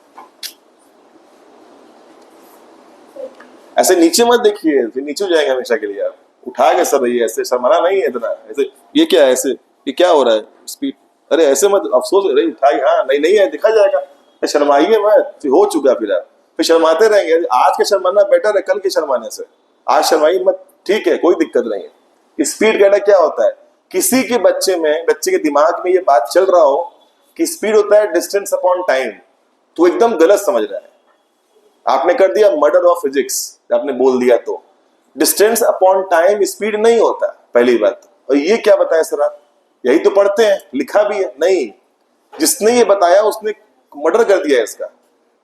ऐसे नीचे मत देखिए, फिर नीचे हो जाएंगे हमेशा के लिए। आप उठा के सब रहिए, ऐसे शर्माना नहीं है इतना। ऐसे ये क्या है, ऐसे ये क्या हो रहा है स्पीड, अरे ऐसे मत अफसोस रही उठा के, हाँ नहीं नहीं है दिखा जाएगा, शर्माइए मत, फिर हो चुका फिर आप फिर शर्माते रहेंगे। आज के शर्माना बेटर है कल के शर्माने से, आज शर्माइए मत, ठीक है कोई दिक्कत नहीं है। स्पीड कहना क्या होता है, किसी के बच्चे के दिमाग में ये बात चल रहा हो कि स्पीड होता है डिस्टेंस अपॉन टाइम, तो एकदम गलत समझ रहा है। आपने कर दिया मर्डर ऑफ फिजिक्स, आपने बोल दिया तो डिस्टेंस अपॉन टाइम स्पीड नहीं होता, पहली बात। और ये क्या बताया सर आप, यही तो पढ़ते हैं, लिखा भी है नहीं, जिसने ये बताया उसने मर्डर कर दिया इसका।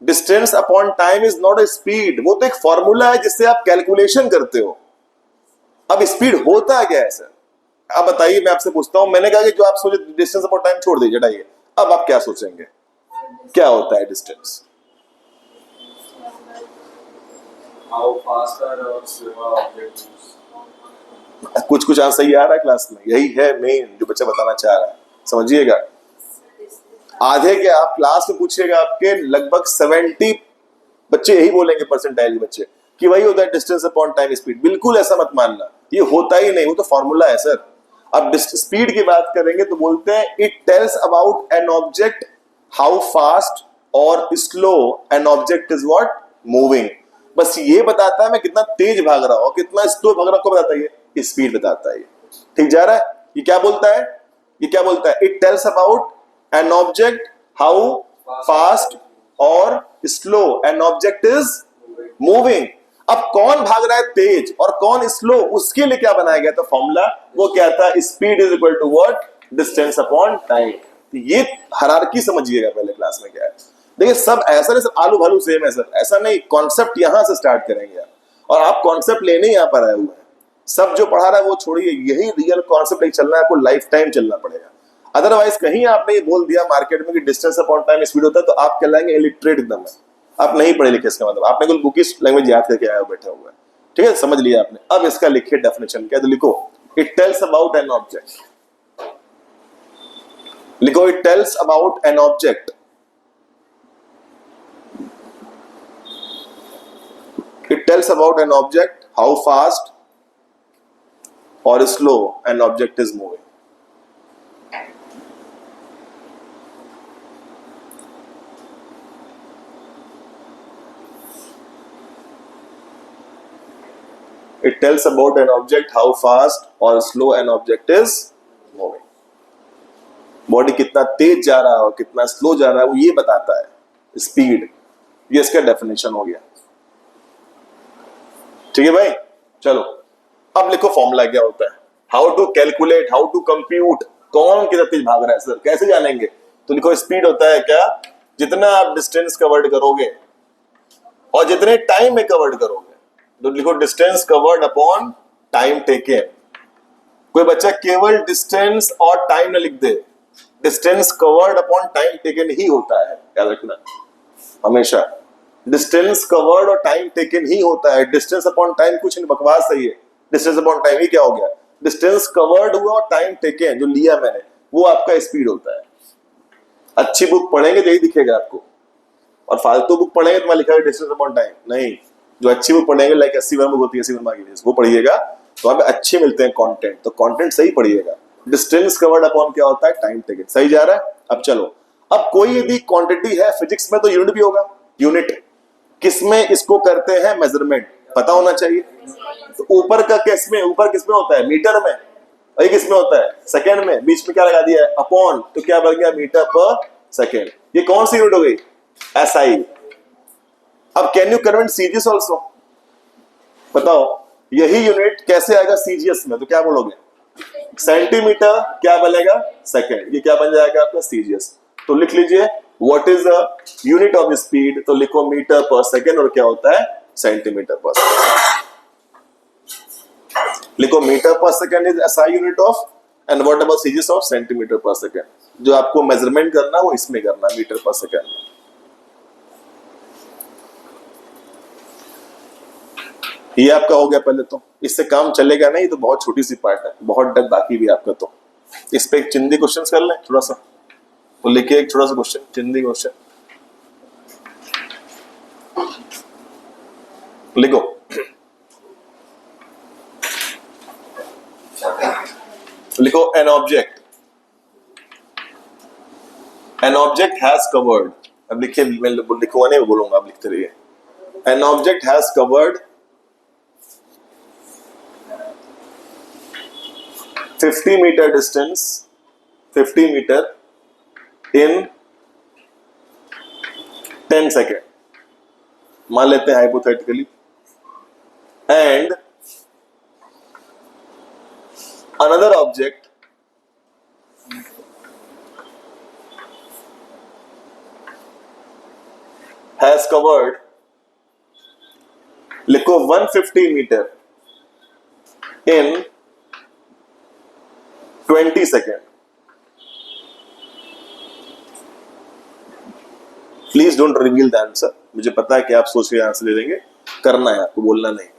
Distance upon time is not a speed, वो तो एक फॉर्मूला है जिससे आप कैलकुलेशन करते हो। अब स्पीड होता क्या है सर, आप बताइए। मैं आपसे पूछता हूं, मैंने कहा कि जो आप सोचे डिस्टेंस अपॉन टाइम छोड़ दीजिए, हटाइए। अब आप क्या सोचेंगे, क्या होता है distance? How fast or slower object moves? कुछ कुछ आंसर सही आ रहा है क्लास में, यही है मेन जो बच्चा बताना चाह रहा है, समझिएगा। आधे के आप क्लास में पूछिएगा, आपके लगभग 70 बच्चे यही बोलेंगे, परसेंटाइल बच्चे, कि वही होता है डिस्टेंस अपॉन टाइम स्पीड। बिल्कुल ऐसा मत मानना, ये होता ही नहीं, वो तो फॉर्मूला है सर। अब स्पीड की बात करेंगे तो बोलते हैं it tells about an object how fast और slow an object is what moving. बस ये बताता है मैं कितना तेज भाग रहा हूं, कितना स्लो भाग रहा हूं, को बताता है ये स्पीड बताता है। ठीक जा रहा है? ये क्या बोलता है, ये क्या बोलता है, it tells about an object how fast और slow an object is moving. अब कौन भाग रहा है तेज और कौन स्लो, उसके लिए क्या बनाया गया था फॉर्मूला, वो क्या था, speed is equal to what, distance upon time. ये हायरार्की समझिएगा पहले क्लास में क्या है। देखिए सब ऐसा नहीं, सब आलू भालू सेम है सर, ऐसा नहीं। कॉन्सेप्ट यहां से स्टार्ट करेंगे आप, और आप कॉन्सेप्ट लेने यहाँ पर आए हुए हैं। सब जो पढ़ा रहा है वो छोड़िए, यही रियल कॉन्सेप्ट एक चलना है, आपको लाइफ टाइम चलना पड़ेगा। अदरवाइज कहीं आपने ये बोल दिया मार्केट में कि डिस्टेंस अपॉन टाइम स्पीड होता है, तो आप कहलाएंगे इलिटरेट एकदम है, आप नहीं पढ़े लिखे। इसका मतलब आपने कुछ बुकिश लैंग्वेज याद करके आया बैठे हुए, ठीक है, समझ लिया आपने। अब इसका लिखिए डेफिनेशन क्या, तो लिखो it tells about an object, लिखो it tells about an object, it tells about an object how fast और slow an object is moving. It tells about an object how fast or slow an object is moving. Body कितना तेज जा रहा है और कितना slow जा रहा है वो ये बताता है, स्पीड। ये इसका डेफिनेशन हो गया। ठीक है भाई, चलो अब लिखो फॉर्मूला क्या होता है, how to calculate, how to compute, कौन कितना तेज भाग रहा है सर, कैसे जानेंगे? तो लिखो स्पीड होता है क्या, जितना आप डिस्टेंस कवर्ड करोगे और जितने टाइम में कवर्ड करोगे, तो लिखो distance covered upon time taken. कोई बच्चा केवल डिस्टेंस और टाइम न लिख दे, distance covered upon time taken ही होता है, याद रखना हमेशा। डिस्टेंस कवर्ड और टाइम टेकन ही होता है, डिस्टेंस अपॉन टाइम कुछ नहीं, बकवास है ये। डिस्टेंस अपॉन टाइम ही क्या हो गया, डिस्टेंस कवर्ड हुआ और टाइम टेकन जो लिया मैंने वो आपका स्पीड होता है। अच्छी बुक पढ़ेंगे तो यही दिखेगा आपको, और फालतू बुक पढ़ेंगे तो मैं लिखा है डिस्टेंस अपॉन टाइम नहीं। जो अच्छी बुक पढ़ेंगे लाइक 80 वर्मा बुक होती है, 80 वर्मा की वो पढ़िएगा तो वहां पे अच्छे मिलते हैं कंटेंट, तो कंटेंट सही पढ़िएगा। डिस्टेंस कवर्ड अपॉन क्या होता है, टाइम टेकन। सही जा रहा है? अब चलो, अब कोई यदि क्वांटिटी है फिजिक्स में तो यूनिट भी होगा। यूनिट किसमें इसको करते हैं, मेजरमेंट, पता होना चाहिए। तो ऊपर का किसमें, ऊपर किसमें होता है, मीटर में, और ये किसमें होता है, सेकंड में। बीच में क्या लगा दिया है, अपॉन, तो क्या बन गया, मीटर पर सेकंड। ये कौन सी यूनिट हो गई, एसआई। अब can you convert CGS also, बताओ यही यूनिट कैसे आएगा सीजीएस में, तो क्या बोलोगे, सेंटीमीटर क्या बनेगा, सेकंड। ये क्या बन जाएगा आपका सीजीएस। तो लिख लीजिए what is the unit of speed, तो लिखो मीटर पर सेकंड, और क्या होता है, सेंटीमीटर पर सेकंड। लिखो मीटर पर second is SI unit of, and what about CGS of, centimetre पर सेकंड। जो आपको मेजरमेंट करना वो इसमें करना, मीटर पर सेकंड। ये आपका हो गया पहले, तो इससे काम चलेगा नहीं, तो बहुत छोटी सी पार्ट है, बहुत डग बाकी भी आपका। तो इस पे एक चिंदी क्वेश्चन कर लें थोड़ा सा, तो लिखिए एक छोटा सा क्वेश्चन, चिंदी क्वेश्चन लिखो। लिखो an object, an object has covered. अब लिखिए, मैं लिखूंगा नहीं, बोलूंगा, आप लिखते रहिए। An object has covered 50 meter distance, 50 meter in 10 second, मान लेते हैं hypothetically, and another object has covered, लिखो 150 meter in 20 second. Please don't reveal the answer, मुझे पता है कि आप सोच के आंसर दे देंगे, करना है आपको, बोलना नहीं है।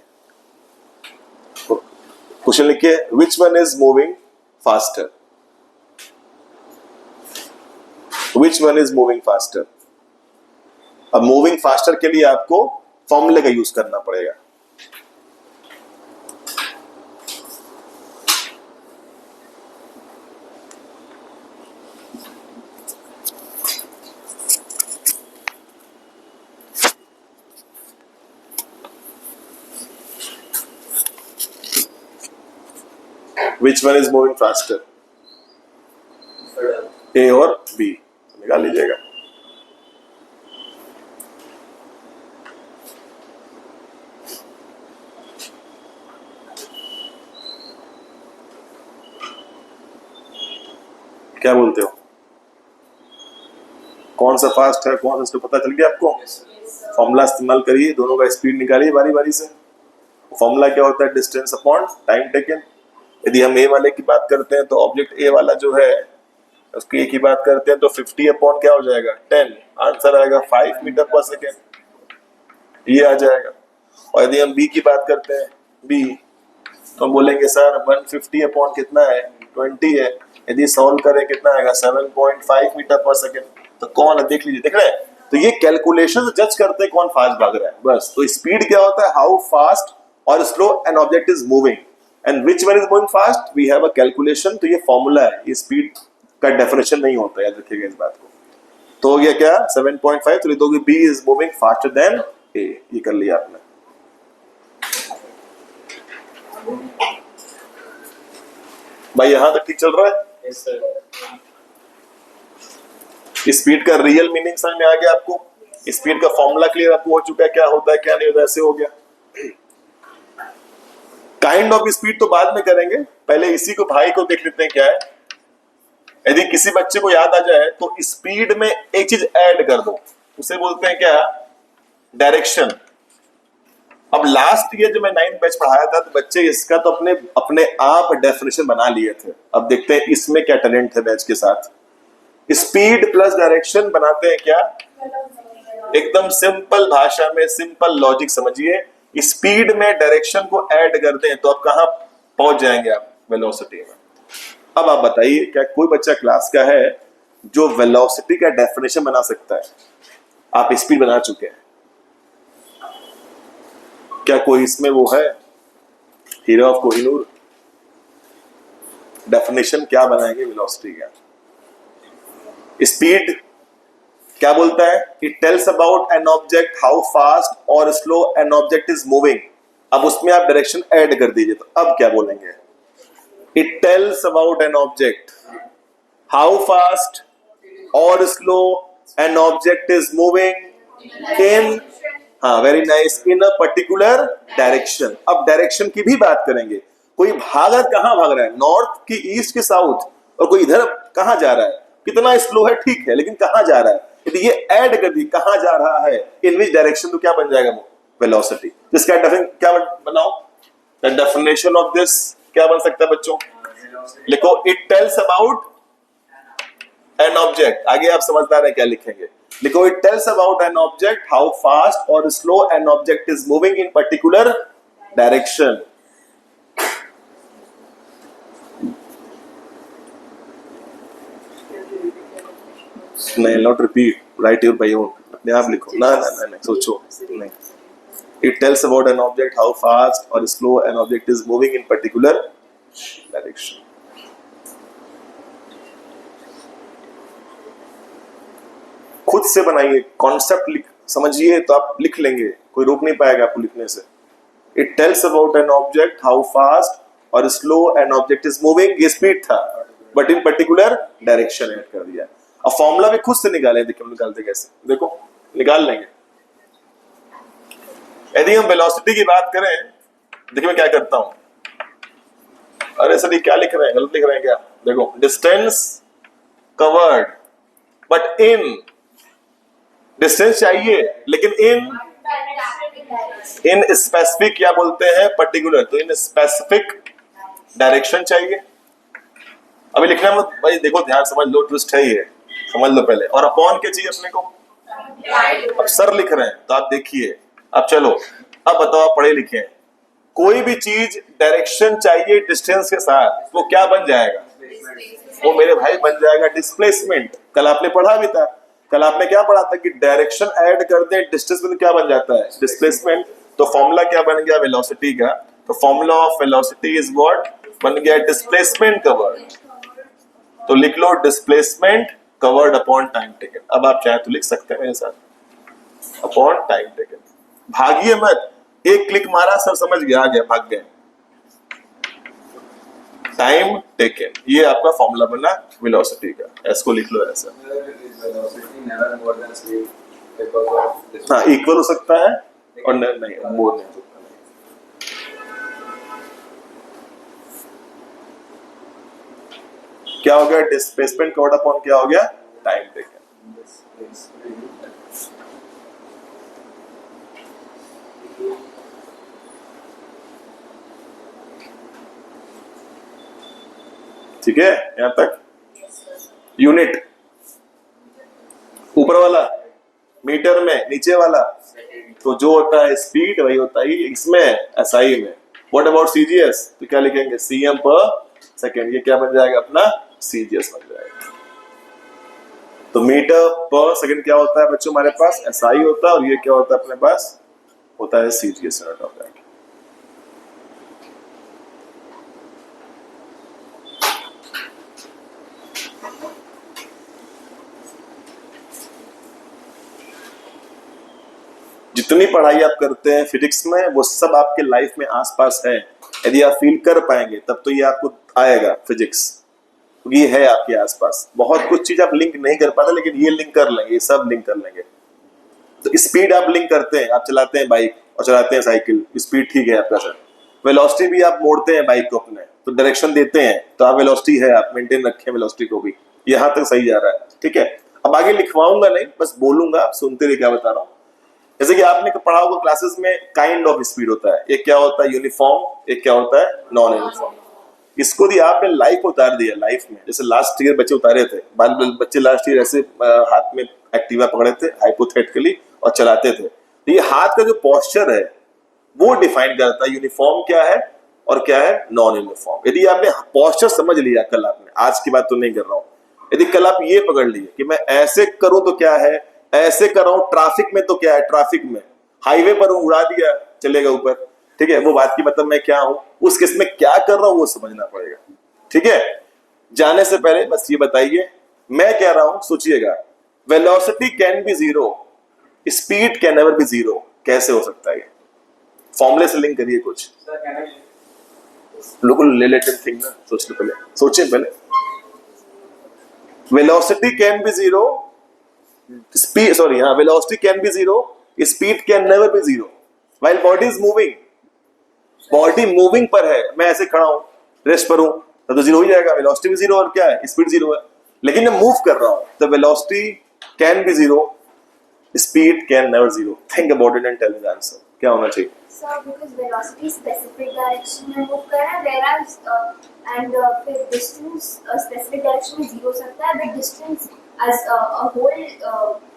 क्वेश्चन लिखिए, विच one is moving faster, which one is moving faster. अब मूविंग फास्टर के लिए आपको फॉर्मूले का यूज करना पड़ेगा। Which one is moving faster? A और B, निकाल लीजिएगा। क्या बोलते हो, कौन सा फास्ट है, कौन सा, पता चल गया आपको? फॉर्मूला इस्तेमाल करिए, दोनों का स्पीड निकालिए बारी बारी से। फॉर्मूला क्या होता है, डिस्टेंस अपॉन टाइम टेकन। यदि हम ए वाले की बात करते हैं तो ऑब्जेक्ट ए वाला जो है उसकी ए की बात करते हैं तो 50 अपॉन क्या हो जाएगा, 10, आंसर आएगा 5 मीटर पर सेकेंड, ये आ जाएगा। और यदि हम बी की बात करते हैं, बी, तो हम बोलेंगे सर 150 अपॉन कितना है, 20 है। यदि सॉल्व करें कितना आएगा, 7.5 मीटर पर सेकेंड। तो कौन है देख लीजिए, देख रहे हैं? तो ये कैलकुलेशन जज करते हैं कौन फास्ट भाग रहा है, बस। तो स्पीड क्या होता है, हाउ फास्ट और slow an object is moving and which one is moving fast, we have a calculation. तो ये फॉर्मूला है, ये स्पीड का डेफिनेशन नहीं होता, याद रखिएगा इस बात को। तो हो गया क्या, 7.5। तो लिखोगे B is moving faster than A, ये कर लिया आपने। भाई यहां तक ठीक चल रहा है? Yes, sir. स्पीड का रियल मीनिंग समझ में आ गया आपको? स्पीड का फॉर्मूला क्लियर आपको हो चुका है, क्या होता है क्या नहीं होता, ऐसे हो गया। काइंड ऑफ स्पीड तो बाद में करेंगे, पहले इसी को भाई को देख लेते हैं क्या है। यदि किसी बच्चे को याद आ जाए तो स्पीड में एक चीज ऐड कर दो, उसे बोलते हैं क्या, डायरेक्शन। अब लास्ट ईयर जब मैं 9th बैच पढ़ाया था तो बच्चे इसका तो अपने अपने आप डेफिनेशन बना लिए थे। अब देखते हैं इसमें क्या टैलेंट है बैच के साथ। स्पीड प्लस डायरेक्शन बनाते हैं क्या, एकदम सिंपल भाषा में, सिंपल लॉजिक समझिए। स्पीड में डायरेक्शन को ऐड कर दें तो आप कहां पहुंच जाएंगे, आप वेलोसिटी में। अब आप बताइए, क्या कोई बच्चा क्लास का है जो वेलोसिटी का डेफिनेशन बना सकता है? आप स्पीड बना चुके हैं, क्या कोई इसमें वो है हीरो ऑफ कोहिनूर? डेफिनेशन क्या बनाएंगे वेलोसिटी का? स्पीड क्या बोलता है, it tells about an object how fast और slow an object is moving. अब उसमें आप डायरेक्शन ऐड कर दीजिए, तो अब क्या बोलेंगे, it tells about an object how fast और slow an object is moving in, हाँ very nice, in a particular direction. अब डायरेक्शन की भी बात करेंगे, कोई भाग कहां भाग रहा है, नॉर्थ की ईस्ट की साउथ, और कोई इधर कहां जा रहा है, कितना स्लो है ठीक है, लेकिन कहां जा रहा है, यदि ये ऐड कर दी कहां जा रहा है, इन विच डायरेक्शन, तो क्या बन जाएगा वो वेलोसिटी। जिसका क्या बनाओ, द डेफिनेशन ऑफ दिस क्या बन सकता है बच्चों, लिखो it tells about an object. आगे आप समझदार है क्या लिखेंगे, लिखो it tells about an object how fast और slow an object is moving in particular direction. नहीं, not repeat, write your by own, अपने आप लिखो ना ना ना, नहीं सोचो नहीं। It tells about an object how fast और slow an object is moving in particular direction. खुद से बनाइए, कॉन्सेप्ट समझिए तो आप लिख लेंगे, कोई रोक नहीं पाएगा आपको लिखने से। It tells about an object how fast और slow an object is moving, ये स्पीड था, but in particular direction add कर दिया। अब फॉर्मूला भी खुद से निकाले, देखिए हम निकालते कैसे, देखो निकाल लेंगे। यदि हम वेलोसिटी की बात करें, देखिए मैं क्या करता हूं, अरे सर ये क्या लिख रहे हैं, गलत लिख रहे हैं क्या, देखो distance covered, but in distance चाहिए लेकिन इन स्पेसिफिक क्या बोलते हैं, पर्टिकुलर, तो इन स्पेसिफिक डायरेक्शन चाहिए। अभी लिखना मत भाई, देखो ध्यान समझ लो, ट्विस्ट है ये, समझ लो पहले। और अपॉन क्या चाहिए अपने को, अब सर लिख रहे हैं तो आप देखिए। अब चलो, अब बताओ आप पढ़े लिखे हैं, कोई भी चीज डायरेक्शन चाहिए डिस्टेंस के साथ, वो क्या बन जाएगा, वो मेरे भाई बन जाएगा डिस्प्लेसमेंट। कल आपने पढ़ा भी था, कल आपने क्या पढ़ा था कि डायरेक्शन ऐड कर दे डिस्टेंस में, तो क्या बन जाता है, डिस्प्लेसमेंट। तो फॉर्मूला क्या बन गया वेलोसिटी का, तो formula of velocity is what, बन गया डिस्प्लेसमेंट कवर्ड। तो लिख लो displacement covered upon time taken. अब आप चाहे तो लिख सकते हैं मेरे साथ, अपॉन टाइम टेकन। भागिए मत, एक क्लिक मारा सर समझ गया, आ गया, भाग गए। टाइम टेकन, ये आपका फॉर्मूला बना वेलोसिटी का, इसको लिख लो ऐसा। हाँ इक्वल हो सकता है और नहीं मोर नहीं। क्या हो गया, डिस्प्लेसमेंट कवर्ड अपॉन क्या हो गया, टाइम टेकन। ठीक है यहां तक, यूनिट ऊपर वाला मीटर में नीचे वाला, तो जो होता है स्पीड वही होता है इसमें एसआई में। व्हाट अबाउट सीजीएस, तो क्या लिखेंगे सीएम पर सेकेंड, ये क्या बन जाएगा अपना सीजीएस बन जाएगा। तो मीटर पर सेकेंड क्या होता है बच्चों हमारे पास एसआई होता है, और ये क्या होता है अपने पास होता है सीजीएस यूनिट ऑफ दैट। जितनी पढ़ाई आप करते हैं फिजिक्स में वो सब आपके लाइफ में आसपास है। यदि आप फील कर पाएंगे तब तो ये आपको आएगा फिजिक्स, क्योंकि ये है आपके आसपास। बहुत कुछ चीज आप लिंक नहीं कर पाते, लेकिन ये लिंक कर लेंगे, ये सब लिंक कर लेंगे। तो स्पीड आप लिंक करते हैं, आप चलाते हैं बाइक और चलाते हैं साइकिल, स्पीड ठीक है आपका सर। वेलोसिटी भी आप मोड़ते हैं बाइक को अपने, तो डायरेक्शन देते हैं, तो आप वेलोसिटी है, आप मेंटेन रखें वेलोसिटी को भी। यहाँ तक सही जा रहा है, ठीक है। अब आगे लिखवाऊंगा नहीं, बस बोलूंगा, आप सुनते रहिए क्या बता रहा हूँ। जैसे कि आपने पढ़ा होगा क्लासेस में काइंड ऑफ स्पीड होता है, एक क्या होता है यूनिफॉर्म, एक क्या होता है नॉन यूनिफॉर्म। इसको दिया आपने लाइफ उतार दिया लाइफ में, जैसे लास्ट ईयर बच्चे उतारे थे, बच्चे लास्ट ईयर ऐसे हाथ में एक्टिवा पकड़े थे हाइपोथेटिकली और चलाते थे। तो ये हाथ का जो पोस्चर है वो डिफाइन करता है यूनिफॉर्म क्या है और क्या है नॉन यूनिफॉर्म। यदि आपने पोस्चर समझ लिया कल आपने, आज की बात तो नहीं कर रहा हूं, यदि कल आप ये पकड़ लिए कि मैं ऐसे करूं तो क्या है, ऐसे कर रहा हूं ट्रैफिक में तो क्या है, ट्रैफिक में हाईवे पर उड़ा दिया चलेगा ऊपर, ठीक है, वो बात की मतलब मैं क्या हूं, उस केस में क्या कर रहा हूं वो समझना पड़ेगा, ठीक है। जाने से पहले बस ये बताइए, मैं कह रहा हूं सोचिएगा, velocity can be zero, speed can never be zero. कैसे हो सकता है? फॉर्मूले से लिंक करिए कुछ। लोग ले लेते थिंक ना, सोचने पहले, सोचिए पहले। Velocity can be zero, speed sorry हाँ, velocity can be zero, speed can never be zero while body is moving. Body moving पर है, मैं ऐसे खड़ा हूं रेस्ट पर हूं तो जीरो हो जाएगा, वेलोसिटी भी जीरो और क्या है स्पीड जीरो है। लेकिन मैं मूव कर रहा हूं तो velocity can be zero, speed can never zero. Think about it and tell me the answer. क्या होना चाहिए? Sir, because velocity specific direction में move कर रहा है, whereas फिर distance specific direction में zero हो सकता है, but distance as a whole zero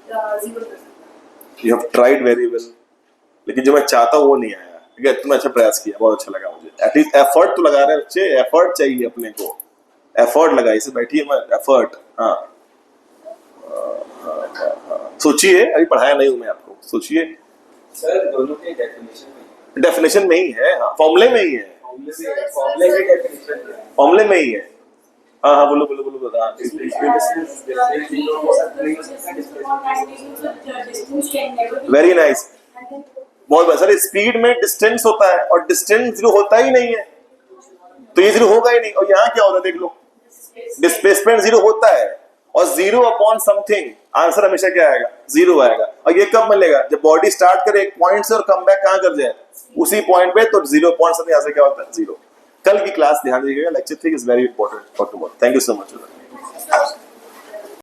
हो सकता है। You have tried very well, लेकिन जो मैं चाहता हूँ वो नहीं आया। ठीक है, तुमने अच्छा प्रयास किया, बहुत अच्छा लगा मुझे। एटलीस्ट एफर्ट तो लगा रहे हैं बच्चे, एफर्ट चाहिए अपने को, एफर्ट लगाइए। इसे बैठिए मत, एफर्ट। हाँ सोचिए, अभी पढ़ाया नहीं हूँ मैं आपको, सोचिए। सर दोनों के डेफिनेशन में ही है, हाँ फॉर्मूले में ही है, फॉर्मूले की डेफिनेशन है, फॉर्मूले में ही है। हाँ हाँ बोलो बोलो बोलो बोलो। हाँ वेरी नाइस, बहुत बड़ा। सर स्पीड में डिस्टेंस होता है और डिस्टेंस जीरो होता ही नहीं है, तो ये जीरो होगा ही नहीं। और यहाँ क्या होता है देख लो, डिस्प्लेसमेंट जीरो होता है और जीरो अपॉन समथिंग, आंसर हमेशा क्या आएगा? जीरो आएगा। और ये कब मिलेगा? जब बॉडी स्टार्ट करे एक पॉइंट से और कम बैक कहां कर जाए? उसी पॉइंट पे, तो जीरो पॉइंट से यहाँ से क्या होता है? जीरो। कल की क्लास ध्यान दीजिएगा, lecture 3 is very important for tomorrow. Thank you so much.